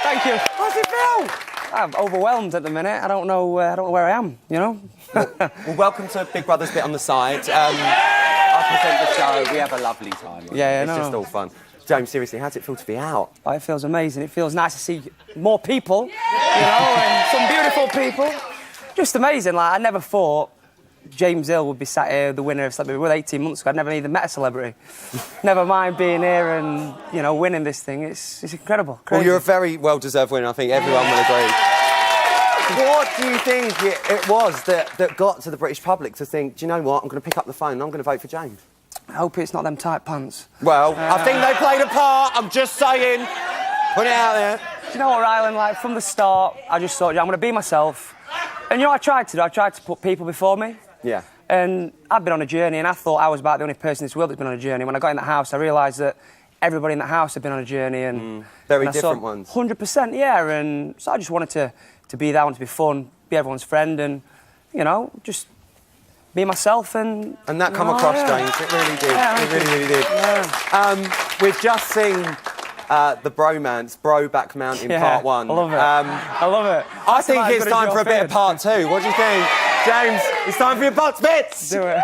Thank you. How's it feel? I'm overwhelmed at the minute. I don't know where I am, you know? Well, welcome to Big Brother's bit on the side. I present the show. We have a lovely time. Yeah, It's no. just all fun. James, seriously, how does it feel to be out? Oh, it feels amazing. It feels nice to see more people, you know, and some beautiful people. Just amazing. Like, I never thought James Hill would be sat here, the winner of Celebrity World 18 months ago. I'd never even met a celebrity. Never mind being here and, you know, winning this thing. It's incredible. Crazy. Well, you're a very well-deserved winner. I think everyone will agree. What do you think it was that got to the British public to think, do you know what, I'm going to pick up the phone and I'm going to vote for James? I hope it's not them tight pants. Well, I think they played a part. I'm just saying. Put it out there. Do you know what, Rylan? Like, from the start, I just thought, yeah, I'm going to be myself. And you know what I tried to do? I tried to put people before me. Yeah. And I've been on a journey, and I thought I was about the only person in this world that's been on a journey. When I got in that house, I realised that everybody in that house had been on a journey. And very and different ones. 100%, yeah. And so I just wanted to be there, I wanted to be fun, be everyone's friend, and, you know, just be myself. And that come across, James. It really did. Yeah, it really did. Yeah. We've just seen the bromance, Broback Mountain Part 1. I love it. I love it. I think it's time for a bit of Part 2. What do you think? James, it's time for your box bits! Do it.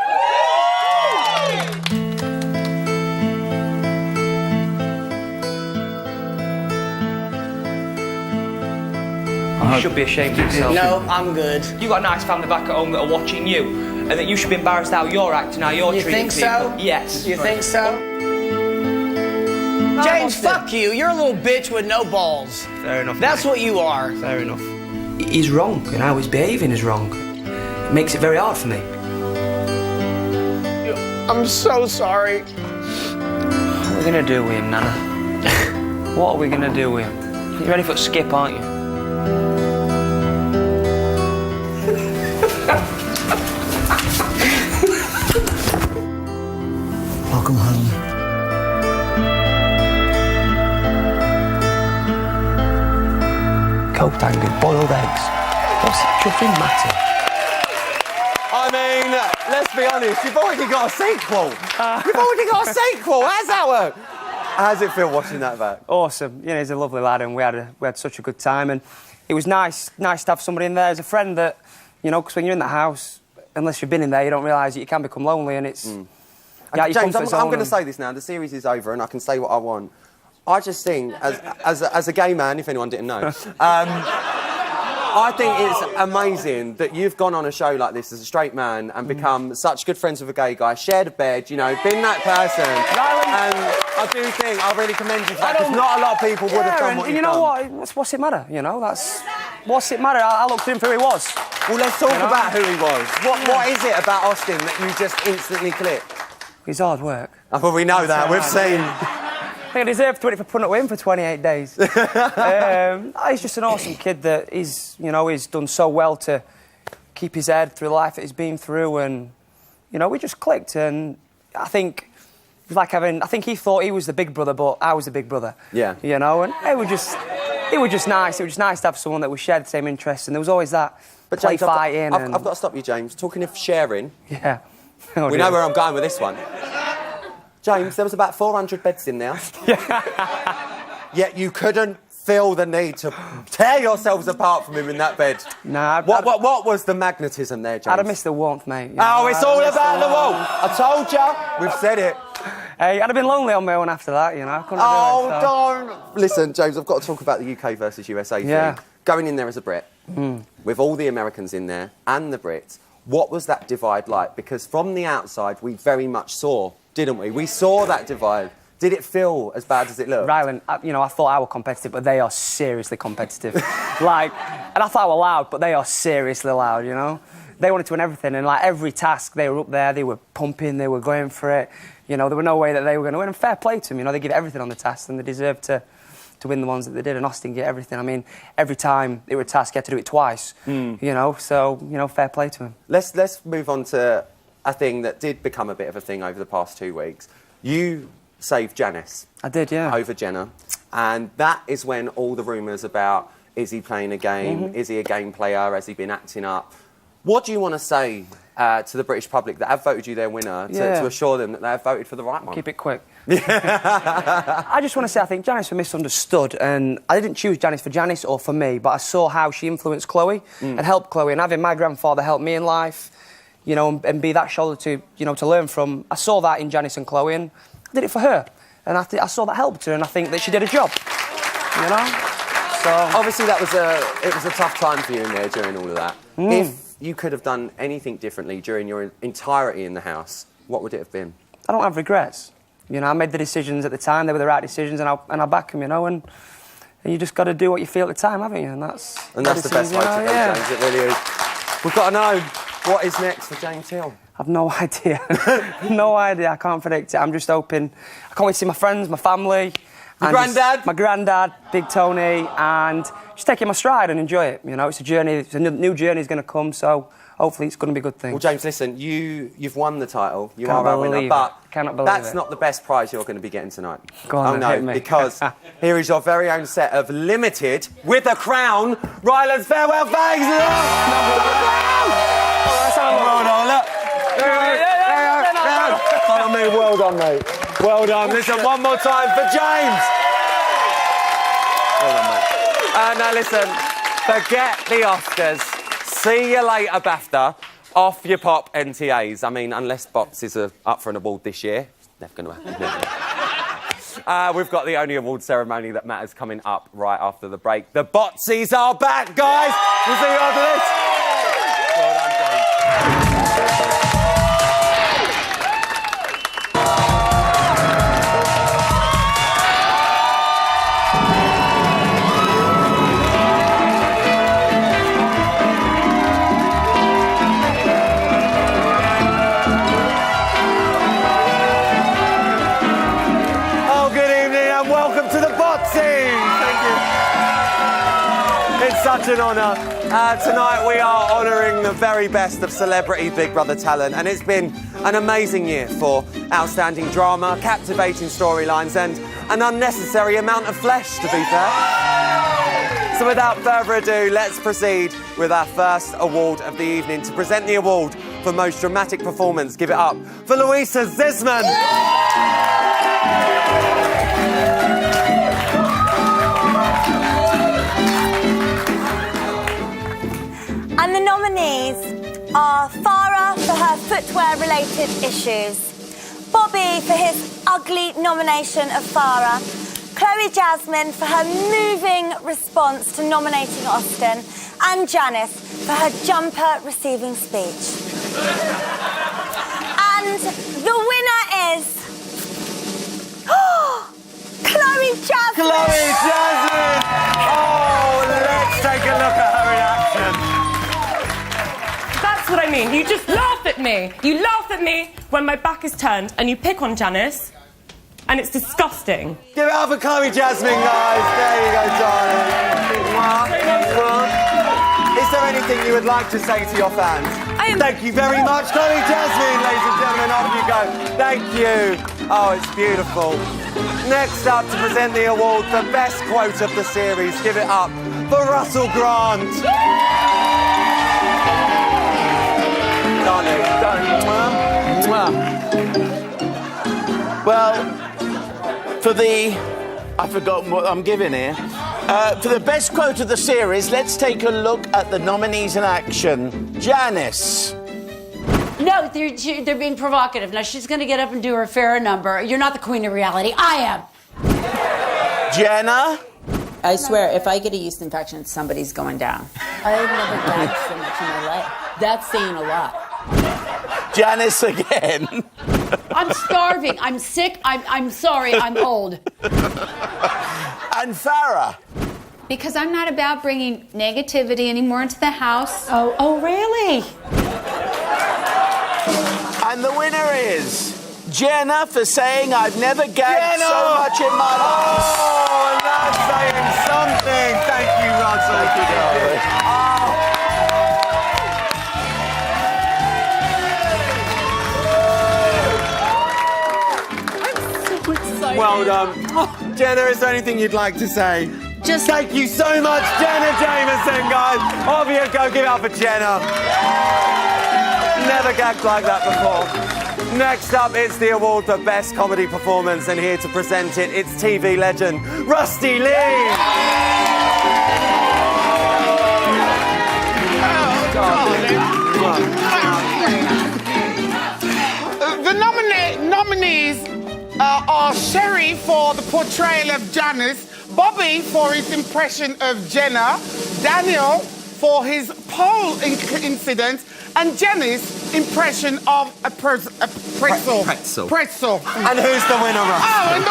You should be ashamed of yourself. No, I'm good. You got a nice family back at home that are watching you, and that you should be embarrassed how you're acting, how you're treating people. You think so? Yes. You think so? James, fuck you. You're a little bitch with no balls. Fair enough. That's mate. what you are. Fair enough. He's wrong, and how he's behaving is wrong. It makes it very hard for me. I'm so sorry. What are we gonna do with him, Nana? What are we gonna do with him? You're ready for a skip, aren't you? Welcome home. Coat hangers, boiled eggs. What's it chuffing matter? I mean, let's be honest, you've already got a sequel. You've already got a sequel. How's that work? How does it feel watching that back? Awesome. You know, he's a lovely lad, and we had such a good time, and it was nice to have somebody in there as a friend that, you know, because when you're in the house, unless you've been in there, you don't realise that you can become lonely, and it's... Yeah, James, I'm going to say this now. The series is over, and I can say what I want. I just think, as a gay man, if anyone didn't know, I think it's amazing that you've gone on a show like this as a straight man and become such good friends with a gay guy, shared a bed, you know, been that person. And I do think I really commend you for that, because not a lot of people would have done what you've done. You know what? What's it matter? You know, what's it matter? I looked at him for who he was. Well, let's talk about who he was. What is it about Austin that you just instantly clicked? His hard work. Oh, well, we know that. We've seen. I think I deserve to win it for putting up with him for 28 days. He's just an awesome kid that he's done so well to keep his head through the life that he's been through, and, you know, we just clicked, and I think it was like having... I think he thought he was the big brother, but I was the big brother. Yeah. You know, and it was just nice. It was just nice to have someone that we shared the same interests, and there was always that play fighting. I've got to stop you, James. Talking of sharing... Yeah. We know where I'm going with this one. James, there was about 400 beds in there. Yet you couldn't feel the need to tear yourselves apart from him in that bed. Nah. What was the magnetism there, James? I'd have missed the warmth, mate. You know, it's all about the warmth. I told you. We've said it. Hey, I'd have been lonely on my own after that, you know. I couldn't do it, so. Don't. Listen, James, I've got to talk about the UK versus USA thing. Going in there as a Brit, with all the Americans in there and the Brits, what was that divide like? Because from the outside, we very much saw, didn't we? We saw that divide. Did it feel as bad as it looked? Rylan, you know, I thought I was competitive, but they are seriously competitive. And I thought I was loud, but they are seriously loud, you know? They wanted to win everything, and, like, every task, they were up there, they were pumping, they were going for it. You know, there was no way that they were going to win, and fair play to them, you know? They give everything on the task, and they deserved to win the ones that they did, and Austin get everything. I mean, every time they were a task, he had to do it twice, you know? So, you know, fair play to him. Let's move on to a thing that did become a bit of a thing over the past 2 weeks. You saved Janice. I did, yeah. Over Jenna. And that is when all the rumours about, is he playing a game? Is he a game player? Has he been acting up? What do you want to say to the British public that have voted you their winner to assure them that they have voted for the right one? Keep it quick. I just want to say I think Janice was misunderstood, and I didn't choose Janice for Janice or for me, but I saw how she influenced Chloe and helped Chloe, and having my grandfather help me in life, you know, and be that shoulder to, you know, to learn from. I saw that in Janice and Chloe, and I did it for her. And I saw that helped her, and I think that she did a job. You know? So obviously that was a tough time for you in there during all of that. If you could have done anything differently during your entirety in the house, what would it have been? I don't have regrets. You know, I made the decisions at the time; they were the right decisions, and I back them. You know, and you just got to do what you feel at the time, haven't you? And that's the best way to go, James. It really is. We've got to know what is next for James Hill. I've no idea. No idea. I can't predict it. I'm just hoping. I can't wait to see my friends, my family. Your granddad? My granddad, Big Tony, and just taking my stride and enjoy it. You know, it's a journey. It's a new journey is going to come, so hopefully it's going to be a good thing. Well, James, listen, you've won the title. You Cannot are our winner, believe but it. Cannot believe that's it. not the best prize you're going to be getting tonight. Go on, oh then, no, hit me. because here is your very own set of limited, with a crown, Ryland's farewell bags. Well done, look. Well done, mate. Well done. Listen, one more time for James. Well done, mate. Now listen, forget the Oscars. See you later, BAFTA. Off your pop NTAs. I mean, unless boxes are up for an award this year, it's never going to happen. We've got the only award ceremony that matters coming up right after the break. The Botsies are back, guys. We'll see you after this. Well done, James. Such an honour. Tonight we are honouring the very best of celebrity Big Brother talent, and it's been an amazing year for outstanding drama, captivating storylines and an unnecessary amount of flesh, to be fair. So without further ado, let's proceed with our first award of the evening. To present the award for most dramatic performance, give it up for Louisa Zisman. And the nominees are Farah for her footwear-related issues, Bobby for his ugly nomination of Farah, Chloe Jasmine for her moving response to nominating Austin, and Janice for her jumper receiving speech. And the winner is... Chloe Jasmine! Chloe Jasmine! Oh, let's take a look at her reaction. That's what I mean. You just laugh at me. You laugh at me when my back is turned and you pick on Janice, and it's disgusting. Give it up for Chloe Jasmine, guys. There you go, darling. Is there anything you would like to say to your fans? Thank you very much, Chloe Jasmine, ladies and gentlemen. Off you go. Thank you. Oh, it's beautiful. Next up to present the award for best quote of the series, give it up for Russell Grant. Well, for the... I've forgotten what I'm giving here. For the best quote of the series, let's take a look at the nominees in action. Janice. No, they're being provocative. Now, she's going to get up and do her Farrah number. You're not the queen of reality. I am. Jenna. I swear, if I get a yeast infection, somebody's going down. I've never gagged so much in my life. That's saying a lot. Janice again. I'm starving. I'm sick. I'm sorry. I'm old. And Farah. Because I'm not about bringing negativity anymore into the house. Oh, really? And the winner is Jenna for saying I've never gagged so much in my life. Oh, and that's saying something. Thank you, Russell. Thank you, darling. Well done. Jenna, is there anything you'd like to say? Just thank you so much, Jenna Jameson, guys. Off you go, give it up for Jenna. Never gagged like that before. Next up, it's the award for Best Comedy Performance, and here to present it, it's TV legend, Rusty Lee. The nominees are Sheriff portrayal of Janice, Bobby for his impression of Jenna, Daniel for his pole incident, and Jenny's impression of a pretzel. Pretzel. And who's the winner, Russ? Oh, and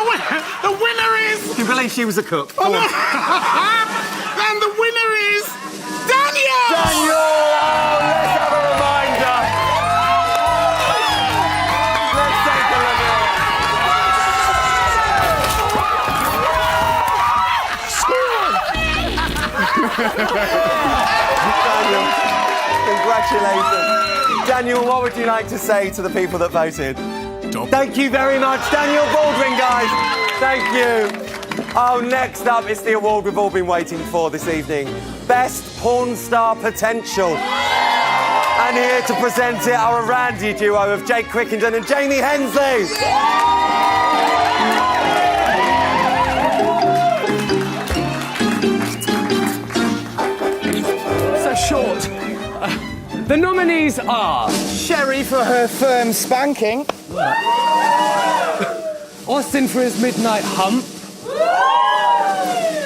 the winner is... Do you believe she was a cook? Oh, no. And the winner is Daniel! Daniel! Oh, let's have a reminder. Let's take a look Daniel, congratulations. Daniel, what would you like to say to the people that voted? Thank you very much, Daniel Baldwin, guys. Thank you. Oh, next up, it's the award we've all been waiting for this evening. Best Porn Star Potential. And here to present it are a Randy duo of Jake Quickenden and Jamie Hensley. So short. The nominees are... Sherry for her firm spanking. Austin for his midnight hump.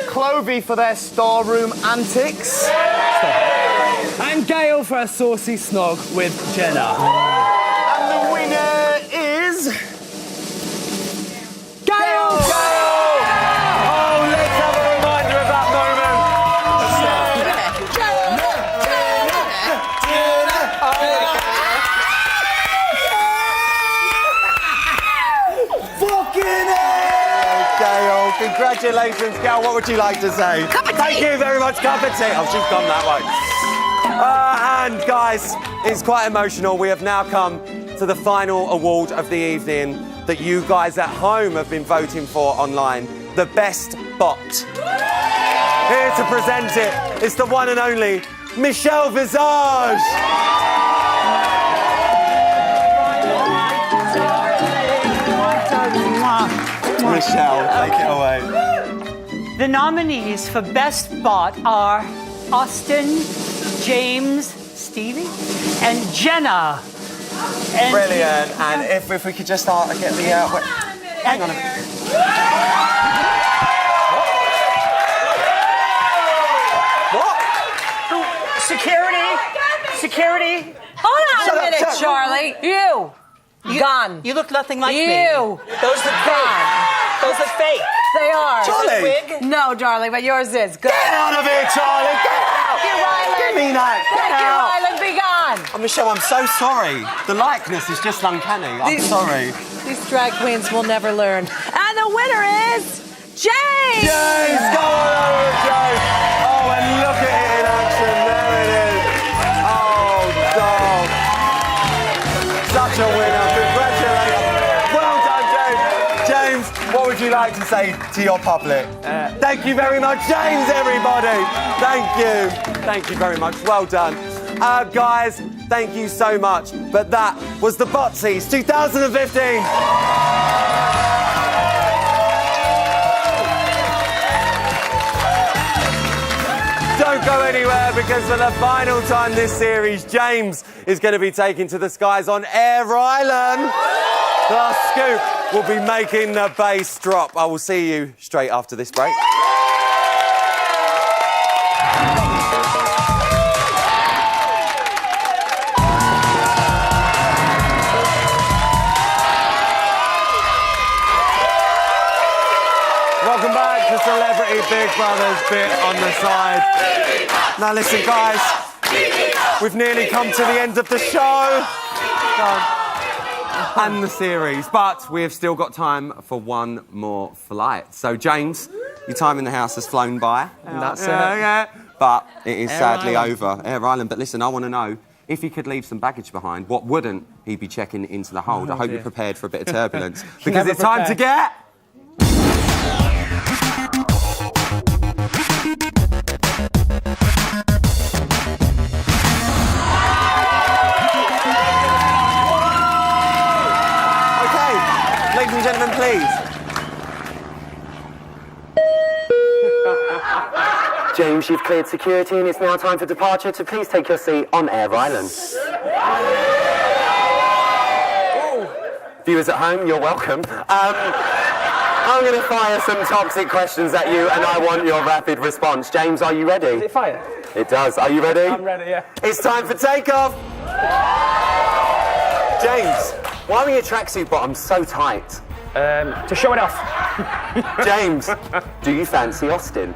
Clovey for their storeroom antics. And Gail for a saucy snog with Jenna. And the winner is... Gail! Oh, let's have a reminder of that moment. Fucking Gail, congratulations, Gail. What would you like to say? Cup of tea. Thank you very much, cup of tea. Oh, she's gone that way. And guys, it's quite emotional. We have now come to the final award of the evening that you guys at home have been voting for online, the best bot. Here to present it is the one and only Michelle Visage. Michelle, take it away. The nominees for Best Bot are Austin, James, Stevie, and Jenna. And Brilliant. And if we could just start and get the... hang on a minute. What? Security. Hold on a minute, Charlie. You. Gone. You look nothing like me. You. Those look fake. Those look fake. They are. Charlie. Wig? No, darling, but yours is. Good. Get out of here, Charlie! Get out! Thank you, Ryland. Give me that! Get Thank you, out! Ryland. Be gone. Oh, Michelle, I'm so sorry. The likeness is just uncanny. I'm sorry. These drag queens will never learn. And the winner is James! James, go on over, James! Oh, and look at it in action. There it is. Oh, dog. Such a winner. Congratulations. Well done, James. James, what would you like to say to your public? Thank you very much, James, everybody. Thank you. Thank you very much. Well done. Guys, thank you so much. But that was the Botsies 2015. Don't go anywhere, because for the final time this series, James is going to be taken to the skies on Air Island. The Scoop will be making the bass drop. I will see you straight after this break. Welcome back to Celebrity Big Brother's bit on the side. Now listen, guys, we've nearly come to the end of the show and the series, but we have still got time for one more flight. So, James, your time in the house has flown by. And that's it. Yeah. But it is Air sadly Island. over. Air Island. But listen, I want to know, if he could leave some baggage behind, what wouldn't he be checking into the hold? Oh, I hope dear. you're prepared for a bit of turbulence. because Never it's time to prepared. get... Ladies and gentlemen, please. James, you've cleared security and it's now time for departure, so please take your seat on Air Island. Viewers at home, you're welcome. I'm going to fire some toxic questions at you, and I want your rapid response. James, are you ready? Does it fire? It does. Are you ready? I'm ready, yeah. It's time for takeoff. James, why were your tracksuit bottoms so tight? To show it off. James, do you fancy Austin?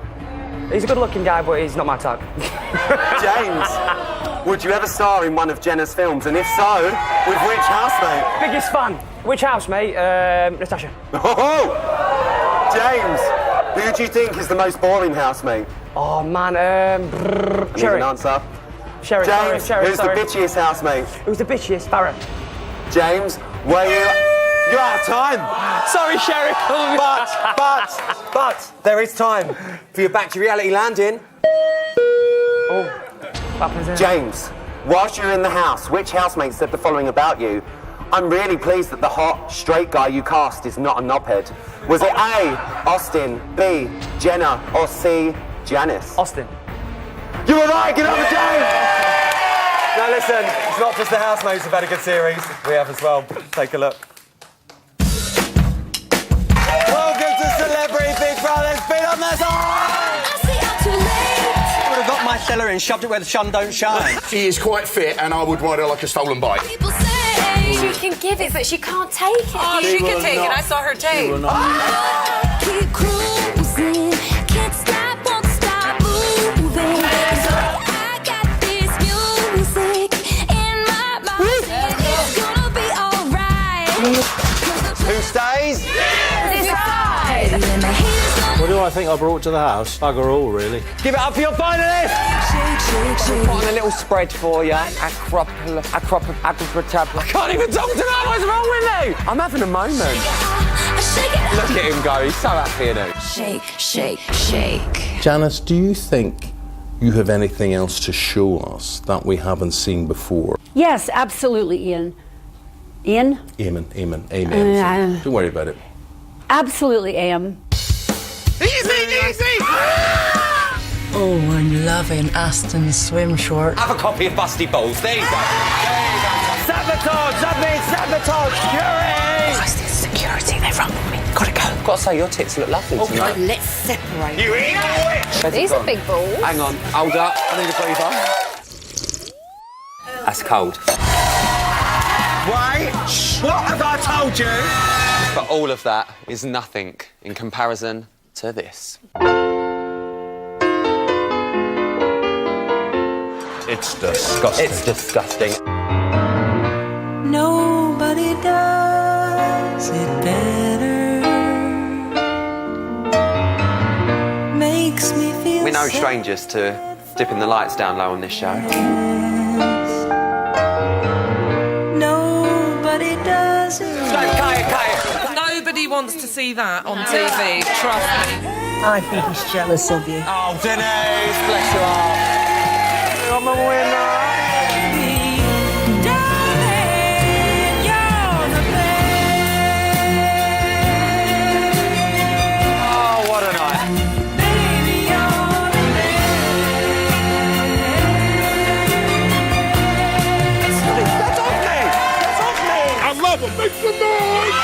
He's a good-looking guy, but he's not my type. James, would you ever star in one of Jenna's films? And if so, with which housemate? Biggest fan. Which housemate? Natasha. Oh! James, who do you think is the most boring housemate? Oh, man, Need Sherry. an answer? Sherry, James, sorry, who's sorry. the bitchiest housemate? Who's the bitchiest? Farrah. James, were you're out of time. Sorry, Sherry. But there is time for your back to reality landing. Oh, what happens there? James, whilst you're in the house, which housemate said the following about you? I'm really pleased that the hot, straight guy you cast is not a knobhead. Was it A, Austin, B, Jenna, or C, Janice? Austin. You were right, get over, James! Now listen, it's not just the housemates who've had a good series, we have as well. Take a look. Welcome to Celebrity Big Brother, it's been on the side! I would have got my cellar and shoved it where the sun don't shine. She is quite fit, and I would ride her like a stolen bike. She can give it, but she can't take it. Oh, she can take it. I saw her take. Keep cruising, can't stop, won't stop moving. I got this music in my mind. It's gonna be alright. Who stays? What do I think I brought to the house? Bugger all, really. Give it up for your finalist! I'm putting a little spread for you. I can't even talk tonight. What's wrong with you? I'm having a moment. Look at him go, he's so happy, isn't he? Shake, shake, shake. Janice, do you think you have anything else to show us that we haven't seen before? Yes, absolutely, Ian. Ian? Amen. Don't worry about it. Absolutely am. Easy! Oh, I'm loving Aston's swim short. Have a copy of Busty Balls, there you go. Sabotage! That means sabotage! Fury! Austin's security, they've run with me. Gotta go. Gotta say, your tits look lovely tonight. Let's separate. You evil witch! These are big balls. Hang on, hold up. I need a breather. That's cold. Wait, what have I told you? But all of that is nothing in comparison to this. It's disgusting. It's disgusting. Nobody does it better. Makes me feel We're no strangers to dipping the lights down low on this show. Nobody does it. Nobody wants to see that on TV, trust me. I think he's jealous of you. Oh, Denise, bless your heart. I'm a winner. Oh, what a night. Get off me! Get off me! I love him. Make some noise!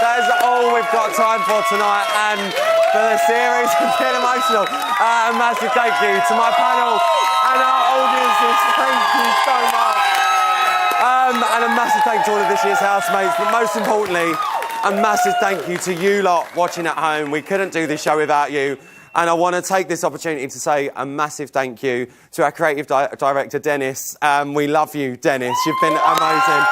That is all we've got time for tonight, and for the series, I'm getting emotional. A massive thank you to my panel and our audiences. Thank you so much. And a massive thank you to all of this year's housemates, but most importantly, a massive thank you to you lot watching at home. We couldn't do this show without you. And I want to take this opportunity to say a massive thank you to our creative director, Dennis. We love you, Dennis. You've been amazing.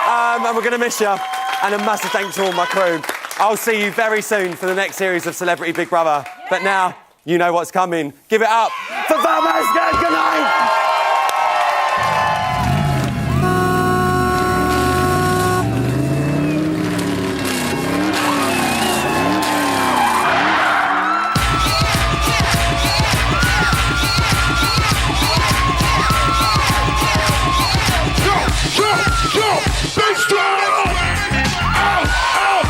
And we're going to miss you. And a massive thank you to all my crew. I'll see you very soon for the next series of Celebrity Big Brother. But now, you know what's coming. Give it up for Farmer's Good night! Big strong! Ow!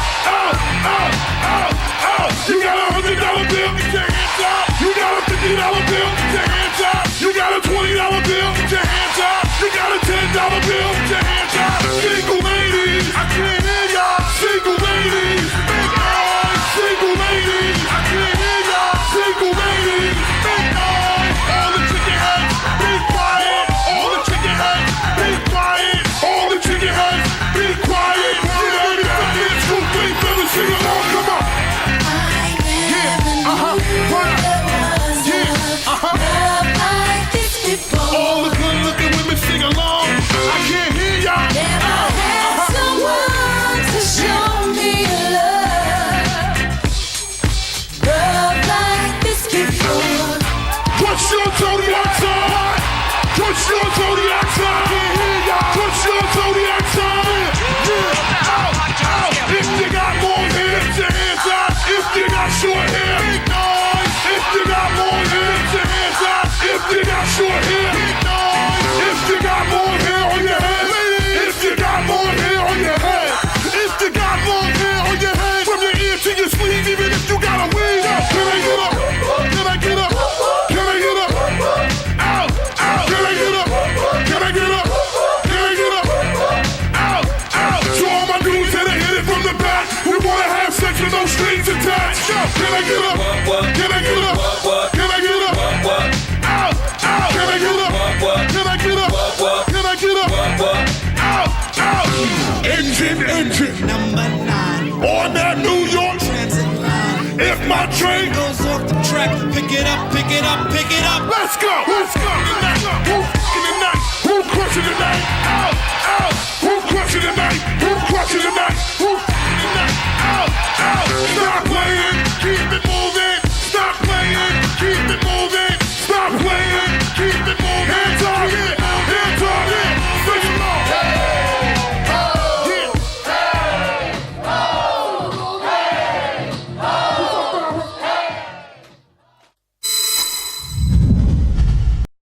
train goes off the track. Pick it up, pick it up, pick it up. Let's go. Let's go. Who's fucking tonight? Who's crushing tonight? Out, out. Who's crushing tonight?